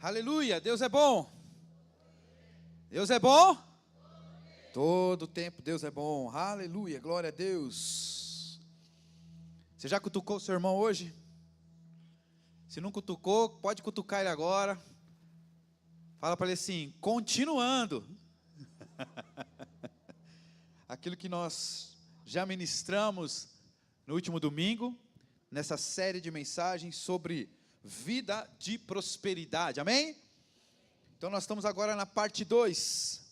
Aleluia, Deus é bom. Deus é bom? Todo tempo Deus é bom. Aleluia, glória a Deus. Você já cutucou o seu irmão hoje? Se não cutucou, pode cutucar ele agora. Fala para ele assim, continuando. Aquilo que nós já ministramos no último domingo, nessa série de mensagens sobre vida de prosperidade, amém? Então nós estamos agora na parte 2,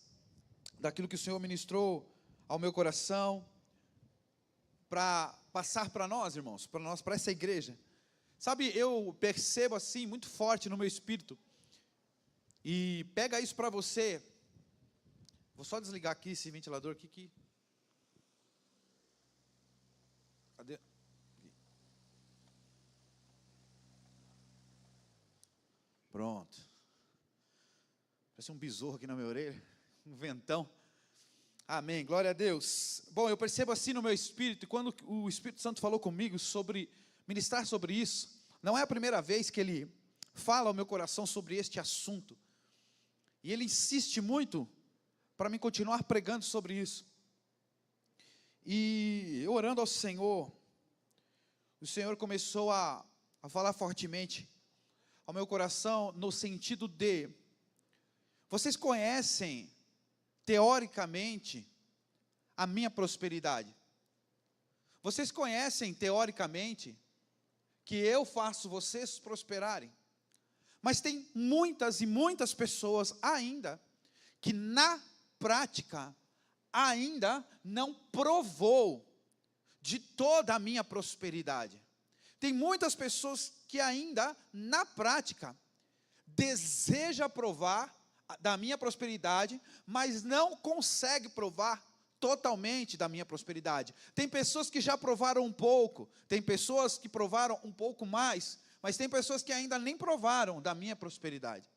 daquilo que o Senhor ministrou ao meu coração, para passar para nós, irmãos, para essa igreja. Sabe, eu percebo assim, muito forte no meu espírito, e pega isso para você. Vou só desligar aqui esse ventilador aqui. Cadê? Pronto. Parece um besouro aqui na minha orelha, um ventão. Amém, glória a Deus. Bom, eu percebo assim no meu espírito, e quando o Espírito Santo falou comigo sobre ministrar sobre isso, não é a primeira vez que ele fala ao meu coração sobre este assunto. E ele insiste muito para mim continuar pregando sobre isso. E eu orando ao Senhor, o Senhor começou a falar fortemente ao meu coração no sentido de: vocês conhecem teoricamente a minha prosperidade? Vocês conhecem teoricamente que eu faço vocês prosperarem? Mas tem muitas e muitas pessoas ainda que na prática ainda não provou de toda a minha prosperidade. Tem muitas pessoas que ainda na prática deseja provar da minha prosperidade, mas não consegue provar totalmente da minha prosperidade. Tem pessoas que já provaram um pouco, tem pessoas que provaram um pouco mais, mas tem pessoas que ainda nem provaram da minha prosperidade.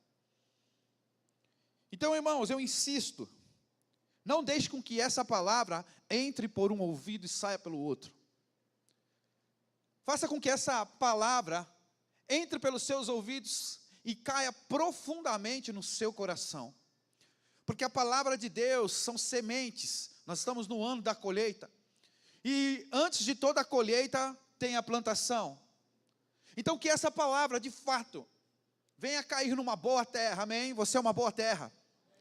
Então, irmãos, eu insisto, não deixe com que essa palavra entre por um ouvido e saia pelo outro. Faça com que essa palavra entre pelos seus ouvidos e caia profundamente no seu coração. Porque a palavra de Deus são sementes. Nós estamos no ano da colheita. E antes de toda a colheita tem a plantação. Então que essa palavra de fato venha cair numa boa terra, amém? Você é uma boa terra,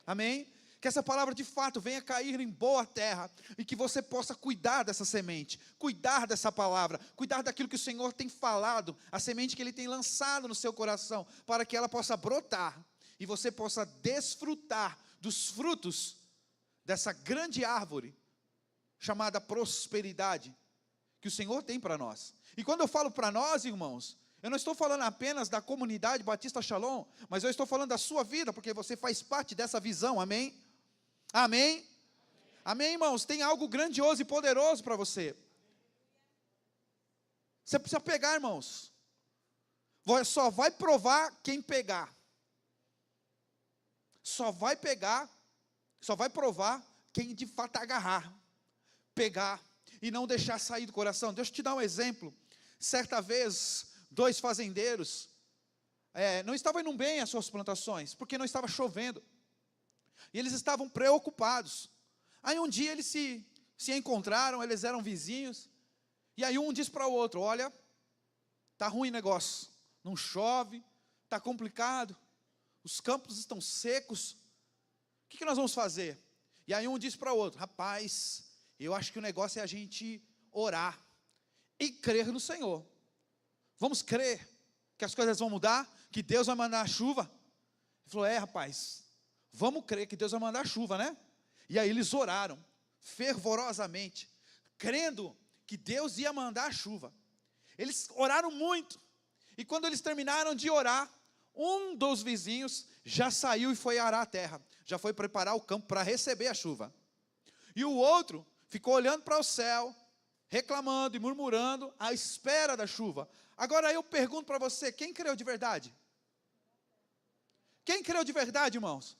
amém? Que essa palavra de fato venha cair em boa terra, e que você possa cuidar dessa semente, cuidar dessa palavra, cuidar daquilo que o Senhor tem falado, a semente que Ele tem lançado no seu coração, para que ela possa brotar, e você possa desfrutar dos frutos dessa grande árvore, chamada prosperidade, que o Senhor tem para nós. E quando eu falo para nós, irmãos, eu não estou falando apenas da comunidade Batista Shalom, mas eu estou falando da sua vida, porque você faz parte dessa visão, amém? Amém? Amém, irmãos? Tem algo grandioso e poderoso para você. Você precisa pegar, irmãos. Só vai provar quem pegar. Só vai pegar, só vai provar quem de fato agarrar, pegar e não deixar sair do coração. Deixa eu te dar um exemplo. Certa vez, 2 fazendeiros não estavam indo bem as suas plantações, porque não estava chovendo. E eles estavam preocupados. Aí um dia eles se encontraram, eles eram vizinhos. E aí um disse para o outro: olha, está ruim o negócio, não chove, está complicado, os campos estão secos, o que nós vamos fazer? E aí um disse para o outro: rapaz, eu acho que o negócio é a gente orar e crer no Senhor. Vamos crer que as coisas vão mudar, que Deus vai mandar a chuva. Ele falou: rapaz, vamos crer que Deus vai mandar a chuva, né? E aí eles oraram fervorosamente, crendo que Deus ia mandar a chuva. Eles oraram muito, e quando eles terminaram de orar, um dos vizinhos já saiu e foi arar a terra, já foi preparar o campo para receber a chuva. E o outro ficou olhando para o céu, reclamando e murmurando à espera da chuva. Agora eu pergunto para você, quem creu de verdade? Quem creu de verdade, irmãos?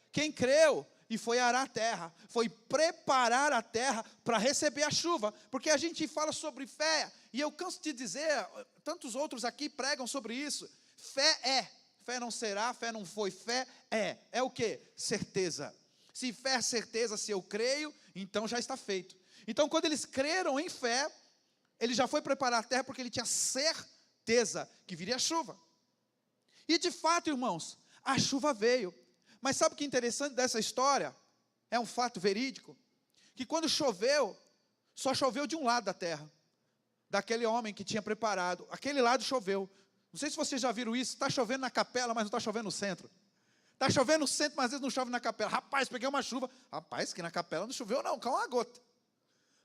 Quem creu e foi arar a terra, foi preparar a terra para receber a chuva, porque a gente fala sobre fé, e eu canso de dizer, tantos outros aqui pregam sobre isso, fé não será, fé não foi, fé é o quê? Certeza. Se fé é certeza, se eu creio, então já está feito. Então quando eles creram em fé, ele já foi preparar a terra porque ele tinha certeza que viria a chuva. E de fato, irmãos, a chuva veio. Mas sabe o que é interessante dessa história? É um fato verídico. Que quando choveu, só choveu de um lado da terra. Daquele homem que tinha preparado. Aquele lado choveu. Não sei se vocês já viram isso. Está chovendo na capela, mas não está chovendo no centro. Está chovendo no centro, mas às vezes não chove na capela. Rapaz, peguei uma chuva. Rapaz, que na capela não choveu não, caiu uma gota.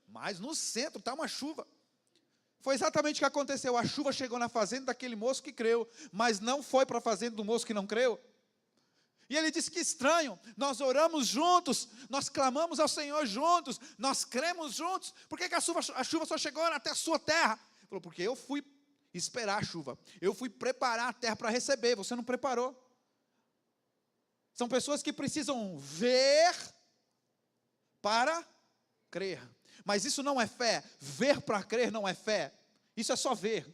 Mas no centro está uma chuva. Foi exatamente o que aconteceu. A chuva chegou na fazenda daquele moço que creu, mas não foi para a fazenda do moço que não creu. E ele disse que estranho, nós oramos juntos, nós clamamos ao Senhor juntos, nós cremos juntos, por que a chuva só chegou até a sua terra? Ele falou, porque eu fui esperar a chuva, eu fui preparar a terra para receber, você não preparou. São pessoas que precisam ver para crer, mas isso não é fé, ver para crer não é fé, isso é só ver.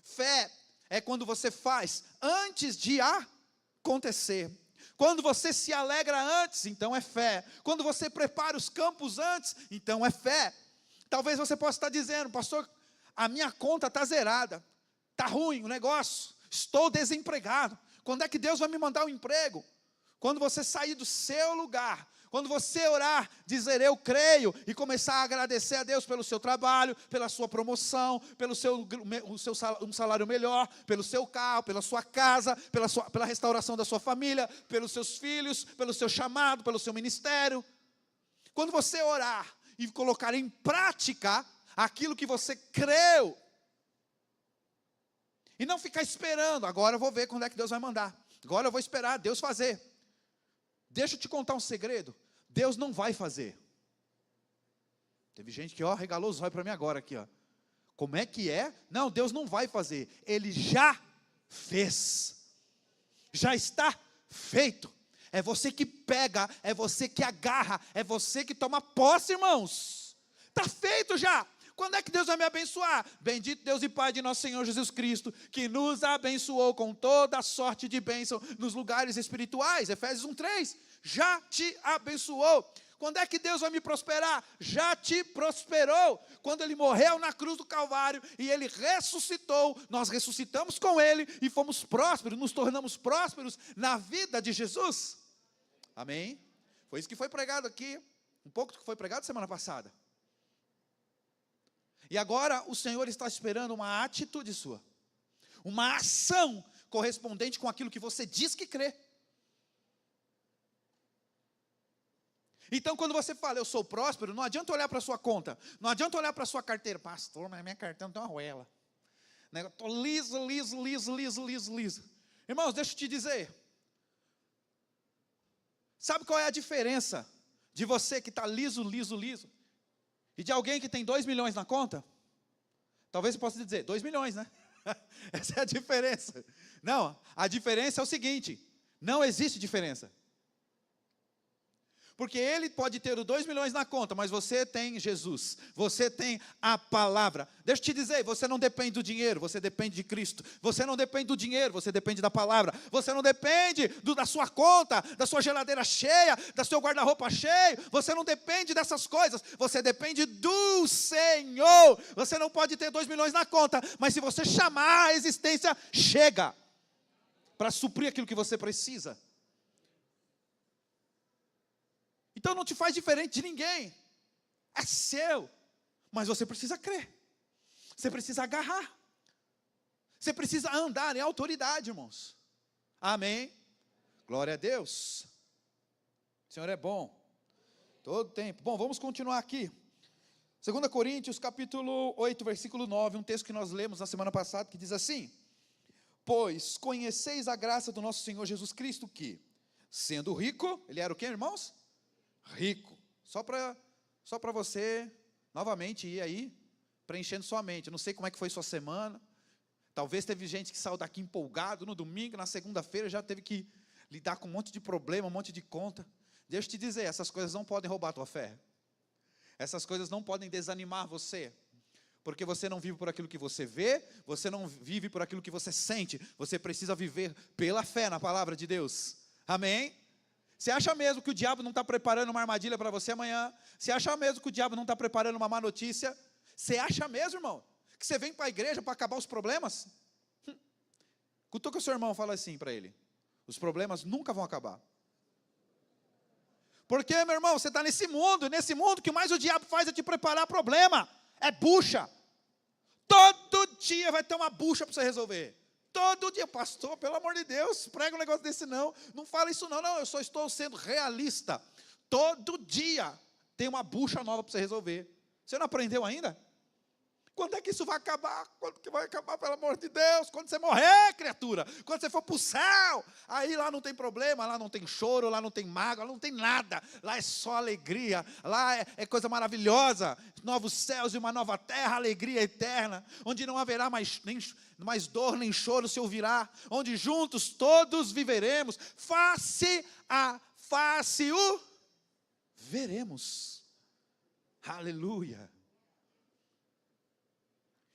Fé é quando você faz antes de acontecer. Quando você se alegra antes, então é fé. Quando você prepara os campos antes, então é fé. Talvez você possa estar dizendo, pastor, a minha conta está zerada, está ruim o negócio, estou desempregado. Quando é que Deus vai me mandar um emprego? Quando você sair do seu lugar, quando você orar, dizer eu creio, e começar a agradecer a Deus pelo seu trabalho, pela sua promoção, pelo um salário melhor, pelo seu carro, pela sua casa, pela restauração da sua família, pelos seus filhos, pelo seu chamado, pelo seu ministério. Quando você orar e colocar em prática aquilo que você creu, e não ficar esperando, agora eu vou ver quando é que Deus vai mandar, agora eu vou esperar Deus fazer. Deixa eu te contar um segredo, Deus não vai fazer. Teve gente que regalou os olhos para mim agora aqui, Como é que é? Não, Deus não vai fazer, Ele já fez, já está feito. É você que pega, é você que agarra, é você que toma posse, irmãos. Está feito já. Quando é que Deus vai me abençoar? Bendito Deus e Pai de nosso Senhor Jesus Cristo, que nos abençoou com toda a sorte de bênção nos lugares espirituais. Efésios 1:3, já te abençoou. Quando é que Deus vai me prosperar? Já te prosperou. Quando Ele morreu na cruz do Calvário e Ele ressuscitou, nós ressuscitamos com Ele e fomos prósperos, nos tornamos prósperos na vida de Jesus. Amém? Foi isso que foi pregado aqui, um pouco do que foi pregado semana passada. E agora o Senhor está esperando uma atitude sua, uma ação correspondente com aquilo que você diz que crê. Então quando você fala, eu sou próspero, não adianta olhar para a sua conta, não adianta olhar para a sua carteira, pastor, mas minha carteira não tem uma arruela, estou liso. Irmãos, deixa eu te dizer, sabe qual é a diferença de você que está liso, e de alguém que tem 2 milhões na conta? Talvez você possa dizer, 2 milhões, né? Essa é a diferença. Não, a diferença é o seguinte, não existe diferença. Porque ele pode ter os 2 milhões na conta, mas você tem Jesus, você tem a palavra. Deixa eu te dizer, você não depende do dinheiro, você depende de Cristo. Você não depende do dinheiro, você depende da palavra. Você não depende da sua conta, da sua geladeira cheia, do seu guarda-roupa cheio. Você não depende dessas coisas, você depende do Senhor. Você não pode ter 2 milhões na conta, mas se você chamar a existência, chega para suprir aquilo que você precisa. Então não te faz diferente de ninguém, é seu, mas você precisa crer, você precisa agarrar, você precisa andar em autoridade, irmãos. Amém? Glória a Deus. O Senhor é bom, todo tempo. Bom, vamos continuar aqui. 2 Coríntios capítulo 8, versículo 9, um texto que nós lemos na semana passada, que diz assim: pois conheceis a graça do nosso Senhor Jesus Cristo, que, sendo rico, ele era o quê, irmãos? Rico, só para você novamente ir aí preenchendo sua mente. Eu não sei como é que foi sua semana, talvez teve gente que saiu daqui empolgado no domingo, na segunda-feira já teve que lidar com um monte de problema, um monte de conta. Deixa eu te dizer, essas coisas não podem roubar a tua fé, essas coisas não podem desanimar você, Porque você não vive por aquilo que você vê, você não vive por aquilo que você sente, você precisa viver pela fé na palavra de Deus. Amém? Você acha mesmo que o diabo não está preparando uma armadilha para você amanhã? Você acha mesmo que o diabo não está preparando uma má notícia? Você acha mesmo, irmão, que você vem para a igreja para acabar os problemas? Cutuca o seu irmão e fala assim para ele: os problemas nunca vão acabar. Porque, meu irmão, você está nesse mundo que o mais o diabo faz é te preparar problema. É bucha. Todo dia vai ter uma bucha para você resolver. Todo dia, pastor, pelo amor de Deus, prega um negócio desse não. Não fala isso não, eu só estou sendo realista. Todo dia tem uma bucha nova para você resolver. Você não aprendeu ainda? Quando é que isso vai acabar? Quando que vai acabar, pelo amor de Deus? Quando você morrer, criatura. Quando você for para o céu. Aí lá não tem problema, lá não tem choro, lá não tem mágoa, lá não tem nada. Lá é só alegria, lá é coisa maravilhosa. Novos céus e uma nova terra, alegria eterna. Onde não haverá mais dor nem choro se ouvirá. Onde juntos todos viveremos. Face a face o veremos. Aleluia.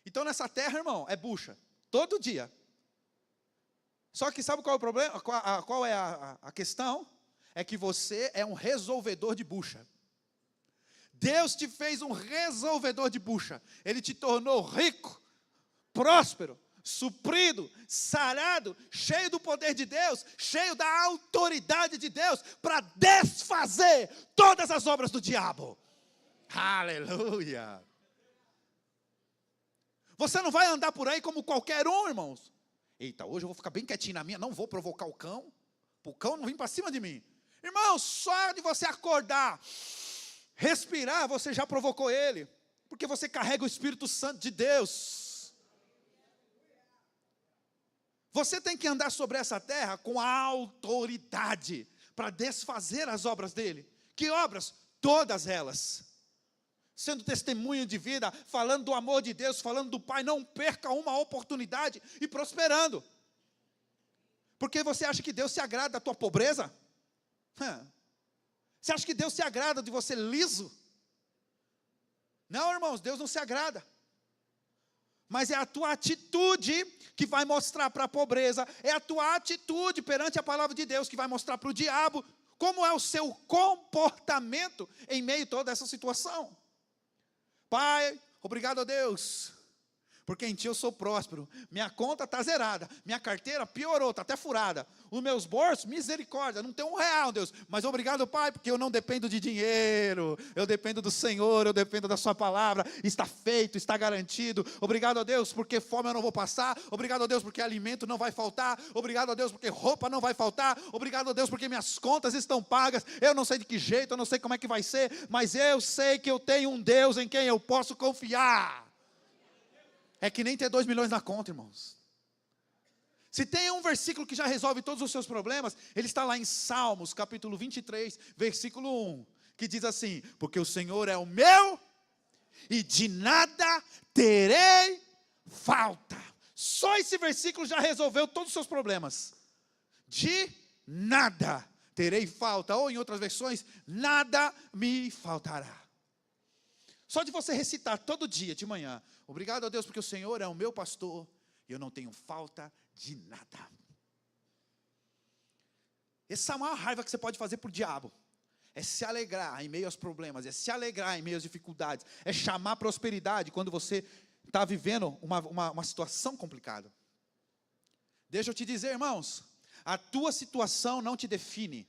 Então nessa terra, irmão, é bucha, todo dia. Só que sabe qual é o problema? Qual é a questão? É que você é um resolvedor de bucha. Deus te fez um resolvedor de bucha. Ele te tornou rico, próspero, suprido, sarado, cheio do poder de Deus, cheio da autoridade de Deus, para desfazer todas as obras do diabo. Aleluia. Você não vai andar por aí como qualquer um, irmãos. Eita, hoje eu vou ficar bem quietinho na minha, não vou provocar o cão, para o cão não vir para cima de mim. Irmão, só de você acordar, respirar, você já provocou ele, porque você carrega o Espírito Santo de Deus. Você tem que andar sobre essa terra com a autoridade, para desfazer as obras dele. Que obras? Todas elas. Sendo testemunho de vida, falando do amor de Deus, falando do Pai, não perca uma oportunidade e prosperando. Porque você acha que Deus se agrada da tua pobreza? Você acha que Deus se agrada de você liso? Não, irmãos, Deus não se agrada. Mas é a tua atitude que vai mostrar para a pobreza, é a tua atitude perante a palavra de Deus que vai mostrar para o diabo como é o seu comportamento em meio a toda essa situação. Pai, obrigado a Deus, porque em Ti eu sou próspero, minha conta está zerada, minha carteira piorou, está até furada, os meus bolsos, misericórdia, não tem R$1, Deus, mas obrigado, Pai, porque eu não dependo de dinheiro, eu dependo do Senhor, eu dependo da Sua palavra, está feito, está garantido. Obrigado a Deus, porque fome eu não vou passar, obrigado a Deus, porque alimento não vai faltar, obrigado a Deus, porque roupa não vai faltar, obrigado a Deus, porque minhas contas estão pagas. Eu não sei de que jeito, eu não sei como é que vai ser, mas eu sei que eu tenho um Deus em quem eu posso confiar. É que nem ter 2 milhões na conta, irmãos. Se tem um versículo que já resolve todos os seus problemas, ele está lá em Salmos, capítulo 23, versículo 1, que diz assim: porque o Senhor é o meu, e de nada terei falta. Só esse versículo já resolveu todos os seus problemas. De nada terei falta, ou em outras versões, nada me faltará. Só de você recitar todo dia de manhã: obrigado a Deus porque o Senhor é o meu pastor e eu não tenho falta de nada. Essa é a maior raiva que você pode fazer para o diabo. É se alegrar em meio aos problemas, é se alegrar em meio às dificuldades, é chamar prosperidade quando você está vivendo uma situação complicada. Deixa eu te dizer, irmãos, a tua situação não te define.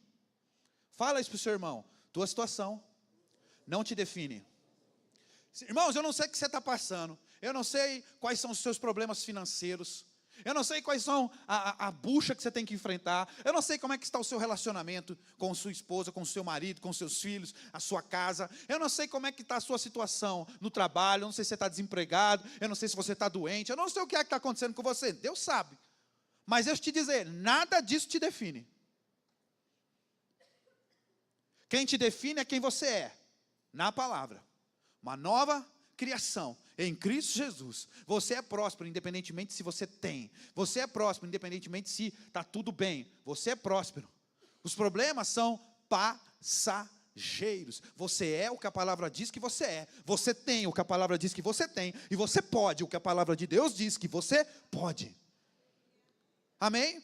Fala isso para o seu irmão: tua situação não te define. Irmãos, eu não sei o que você está passando, eu não sei quais são os seus problemas financeiros, eu não sei quais são a bucha que você tem que enfrentar, eu não sei como é que está o seu relacionamento com sua esposa, com o seu marido, com seus filhos, a sua casa, eu não sei como é que está a sua situação no trabalho, eu não sei se você está desempregado, eu não sei se você está doente, eu não sei o que é que está acontecendo com você, Deus sabe, mas deixa eu te dizer, nada disso te define. Quem te define é quem você é, na palavra. Uma nova criação em Cristo Jesus. Você é próspero independentemente se você tem. Você é próspero independentemente se está tudo bem. Você é próspero. Os problemas são passageiros. passageiros. Você é o que a palavra diz que você é. Você tem o que a palavra diz que você tem. E você pode o que a palavra de Deus diz que você pode. Amém?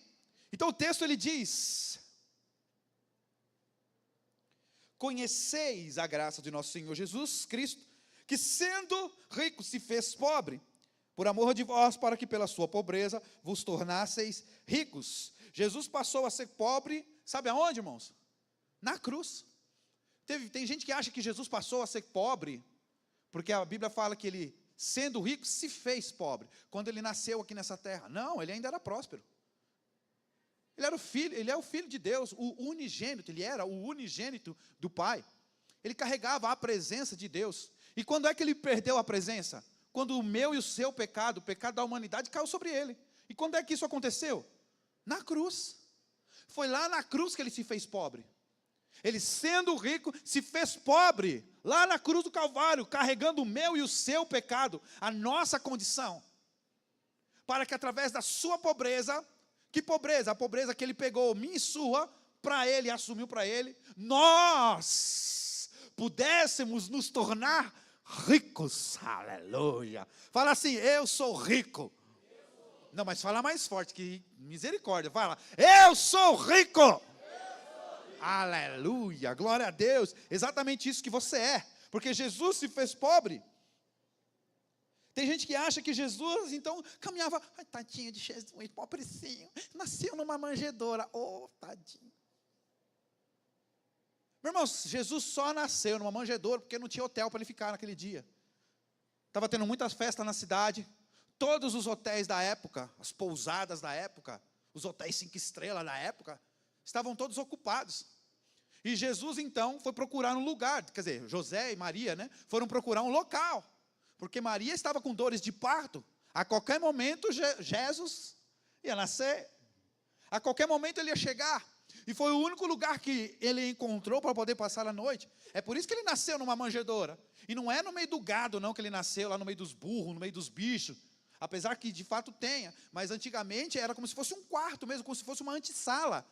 Então o texto ele diz: conheceis a graça de nosso Senhor Jesus Cristo, que sendo rico se fez pobre, por amor de vós, para que pela sua pobreza vos tornasseis ricos. Jesus passou a ser pobre, sabe aonde, irmãos? Na cruz. Tem gente que acha que Jesus passou a ser pobre, porque a Bíblia fala que ele, sendo rico, se fez pobre, quando ele nasceu aqui nessa terra. Não, ele ainda era próspero. Ele é o filho de Deus, o unigênito, ele era o unigênito do Pai. Ele carregava a presença de Deus. E quando é que ele perdeu a presença? Quando o meu e o seu pecado, o pecado da humanidade, caiu sobre ele. E quando é que isso aconteceu? Na cruz. Foi lá na cruz que ele se fez pobre. Ele, sendo rico, se fez pobre, lá na cruz do Calvário, carregando o meu e o seu pecado, a nossa condição, para que através da sua pobreza, que pobreza? A pobreza que ele pegou, minha e sua, para ele, assumiu para ele, nós pudéssemos nos tornar ricos. Aleluia. Fala assim: eu sou rico. Não, mas fala mais forte, que misericórdia. Fala: eu sou rico. Aleluia, glória a Deus. Exatamente isso que você é, porque Jesus se fez pobre. Tem gente que acha que Jesus, então, caminhava, ai, tadinho de Jesus, pobrecinho, nasceu numa manjedoura, oh, tadinho. Meu irmão, Jesus só nasceu numa manjedoura, porque não tinha hotel para ele ficar naquele dia. Estava tendo muitas festas na cidade, todos os hotéis da época, as pousadas da época, os hotéis 5 estrelas da época, estavam todos ocupados. E Jesus, então, foi procurar um lugar, quer dizer, José e Maria, né, foram procurar um local, porque Maria estava com dores de parto. A qualquer momento, Jesus ia nascer. A qualquer momento ele ia chegar. E foi o único lugar que ele encontrou para poder passar a noite. É por isso que ele nasceu numa manjedoura. E não é no meio do gado, não, que ele nasceu, lá no meio dos burros, no meio dos bichos. Apesar que de fato tenha. Mas antigamente era como se fosse um quarto mesmo, como se fosse uma antessala.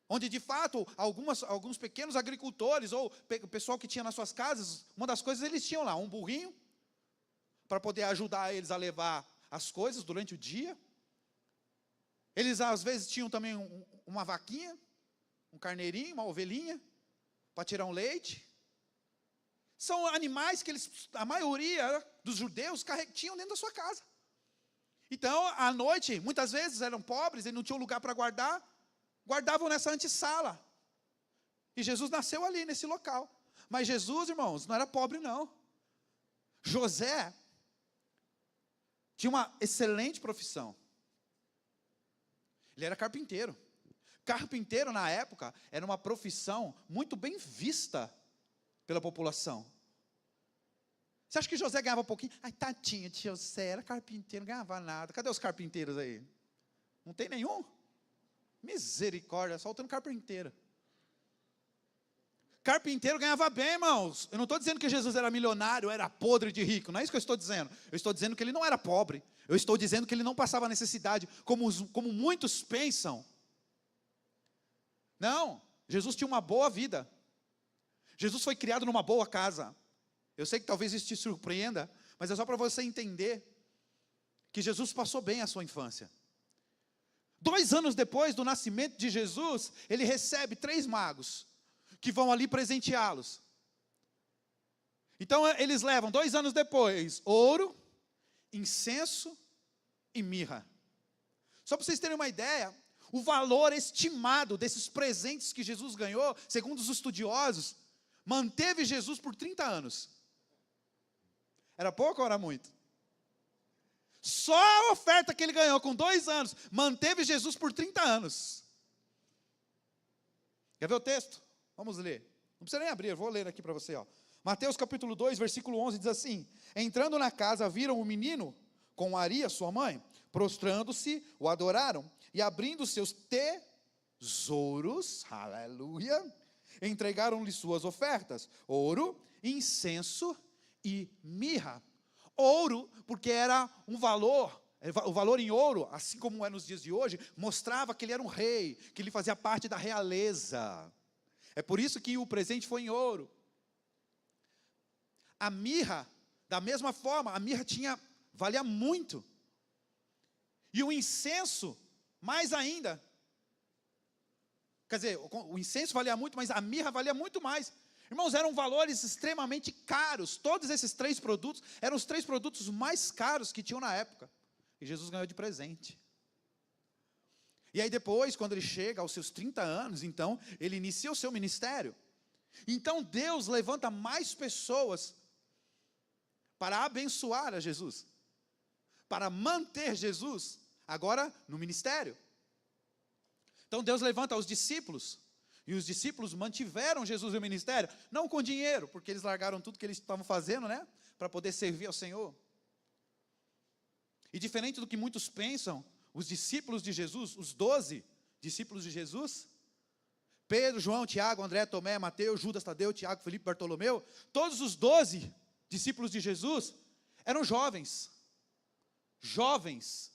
Onde de fato, alguns pequenos agricultores, ou o pessoal que tinha nas suas casas, uma das coisas eles tinham lá, um burrinho, para poder ajudar eles a levar as coisas durante o dia. Eles às vezes tinham também uma vaquinha, um carneirinho, uma ovelhinha, para tirar um leite. São animais que a maioria dos judeus tinham dentro da sua casa. Então, à noite, muitas vezes eram pobres, eles não tinham lugar para guardar, guardavam nessa antessala. E Jesus nasceu ali, nesse local. Mas Jesus, irmãos, não era pobre, não. José tinha uma excelente profissão. Ele era carpinteiro. Carpinteiro, na época, era uma profissão muito bem vista pela população. Você acha que José ganhava um pouquinho? Ai, tadinho de José, era carpinteiro, não ganhava nada. Cadê os carpinteiros aí? Não tem nenhum? Misericórdia, só faltando carpinteiro. Carpinteiro ganhava bem, irmãos. Eu não estou dizendo que Jesus era milionário, era podre de rico. Não é isso que eu estou dizendo. Eu estou dizendo que ele não era pobre. Eu estou dizendo que ele não passava necessidade, como muitos pensam. Não, Jesus tinha uma boa vida. Jesus foi criado numa boa casa. Eu sei que talvez isso te surpreenda, mas é só para você entender que Jesus passou bem a sua infância. 2 anos depois do nascimento de Jesus, ele recebe 3 magos, que vão ali presenteá-los. Então eles levam, 2 anos depois, ouro, incenso e mirra. Só para vocês terem uma ideia, o valor estimado desses presentes que Jesus ganhou, segundo os estudiosos, manteve Jesus por 30 anos. Era pouco ou era muito? Só a oferta que ele ganhou com 2 anos, manteve Jesus por 30 anos. Quer ver o texto? Vamos ler. Não precisa nem abrir, eu vou ler aqui para você. Ó. Mateus capítulo 2, versículo 11, diz assim: entrando na casa, viram o menino com Maria, sua mãe, prostrando-se, o adoraram, e abrindo seus tesouros, aleluia, entregaram-lhe suas ofertas, ouro, incenso e mirra. Ouro, porque era um valor, o valor em ouro, assim como é nos dias de hoje, mostrava que ele era um rei, que ele fazia parte da realeza. É por isso que o presente foi em ouro. A mirra, da mesma forma, a mirra valia muito. E o incenso, mais ainda. Quer dizer, o incenso valia muito, mas a mirra valia muito mais. Irmãos, eram valores extremamente caros. Todos esses 3 produtos eram os 3 produtos mais caros que tinham na época. E Jesus ganhou de presente. E aí depois, quando ele chega aos seus 30 anos, então, ele inicia o seu ministério. Então Deus levanta mais pessoas para abençoar a Jesus, para manter Jesus, agora no ministério. Então Deus levanta os discípulos, e os discípulos mantiveram Jesus no ministério, não com dinheiro, porque eles largaram tudo que eles estavam fazendo, né, para poder servir ao Senhor. E diferente do que muitos pensam, os discípulos de Jesus, os 12 discípulos de Jesus, Pedro, João, Tiago, André, Tomé, Mateus, Judas, Tadeu, Tiago, Felipe, Bartolomeu, todos os 12 discípulos de Jesus eram jovens. Jovens.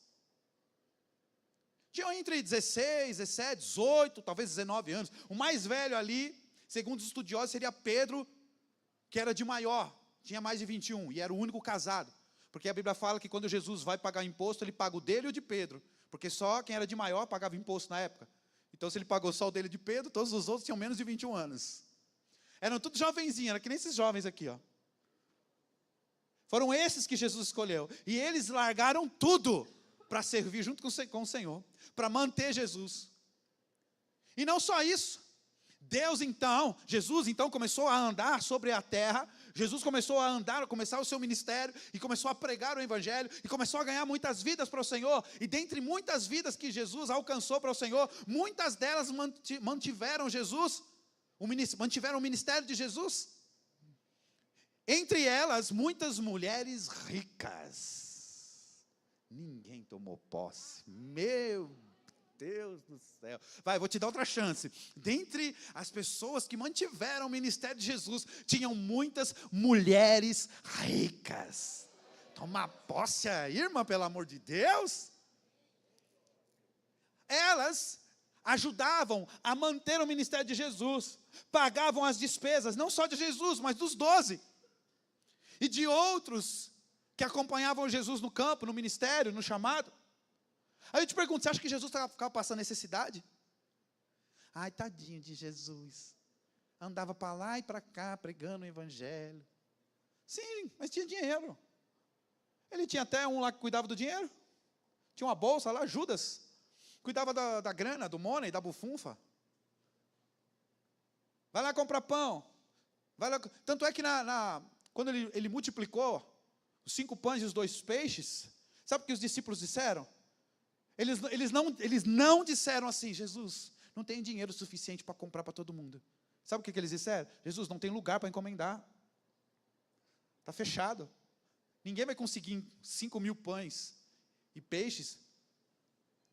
Tinham entre 16, 17, 18, talvez 19 anos. O mais velho ali, segundo os estudiosos, seria Pedro, que era de maior, tinha mais de 21, e era o único casado. Porque a Bíblia fala que quando Jesus vai pagar imposto, ele paga o dele e o de Pedro. Porque só quem era de maior pagava imposto na época. Então, se ele pagou só o dele de Pedro, todos os outros tinham menos de 21 anos. Eram tudo jovenzinhos, era que nem esses jovens aqui, ó. Foram esses que Jesus escolheu. E eles largaram tudo para servir junto com o Senhor, para manter Jesus. E não só isso. Jesus então começou a andar sobre a terra. Jesus começou a andar, a começar o seu ministério, e começou a pregar o evangelho, e começou a ganhar muitas vidas para o Senhor. E dentre muitas vidas que Jesus alcançou para o Senhor, muitas delas mantiveram Jesus, mantiveram o ministério de Jesus. Entre elas, muitas mulheres ricas. Ninguém tomou posse. Meu Deus do céu. Vai, vou te dar outra chance. Dentre as pessoas que mantiveram o ministério de Jesus, tinham muitas mulheres ricas. Toma posse aí, irmã, pelo amor de Deus. Elas ajudavam a manter o ministério de Jesus, pagavam as despesas, não só de Jesus, mas dos 12. E de outros que acompanhavam Jesus no campo, no ministério, no chamado. Aí eu te pergunto, você acha que Jesus ficava passando necessidade? Ai, tadinho de Jesus. Andava para lá e para cá, pregando o evangelho. Sim, mas tinha dinheiro. Ele tinha até um lá que cuidava do dinheiro. Tinha uma bolsa lá, Judas. Cuidava da grana, do money, da bufunfa. Vai lá comprar pão. Vai lá. Tanto é que quando ele multiplicou os 5 pães e os 2 peixes, sabe o que os discípulos disseram? Eles não disseram assim: Jesus, não tem dinheiro suficiente para comprar para todo mundo. Sabe o que eles disseram? Jesus, não tem lugar para encomendar. Está fechado. Ninguém vai conseguir 5.000 pães e peixes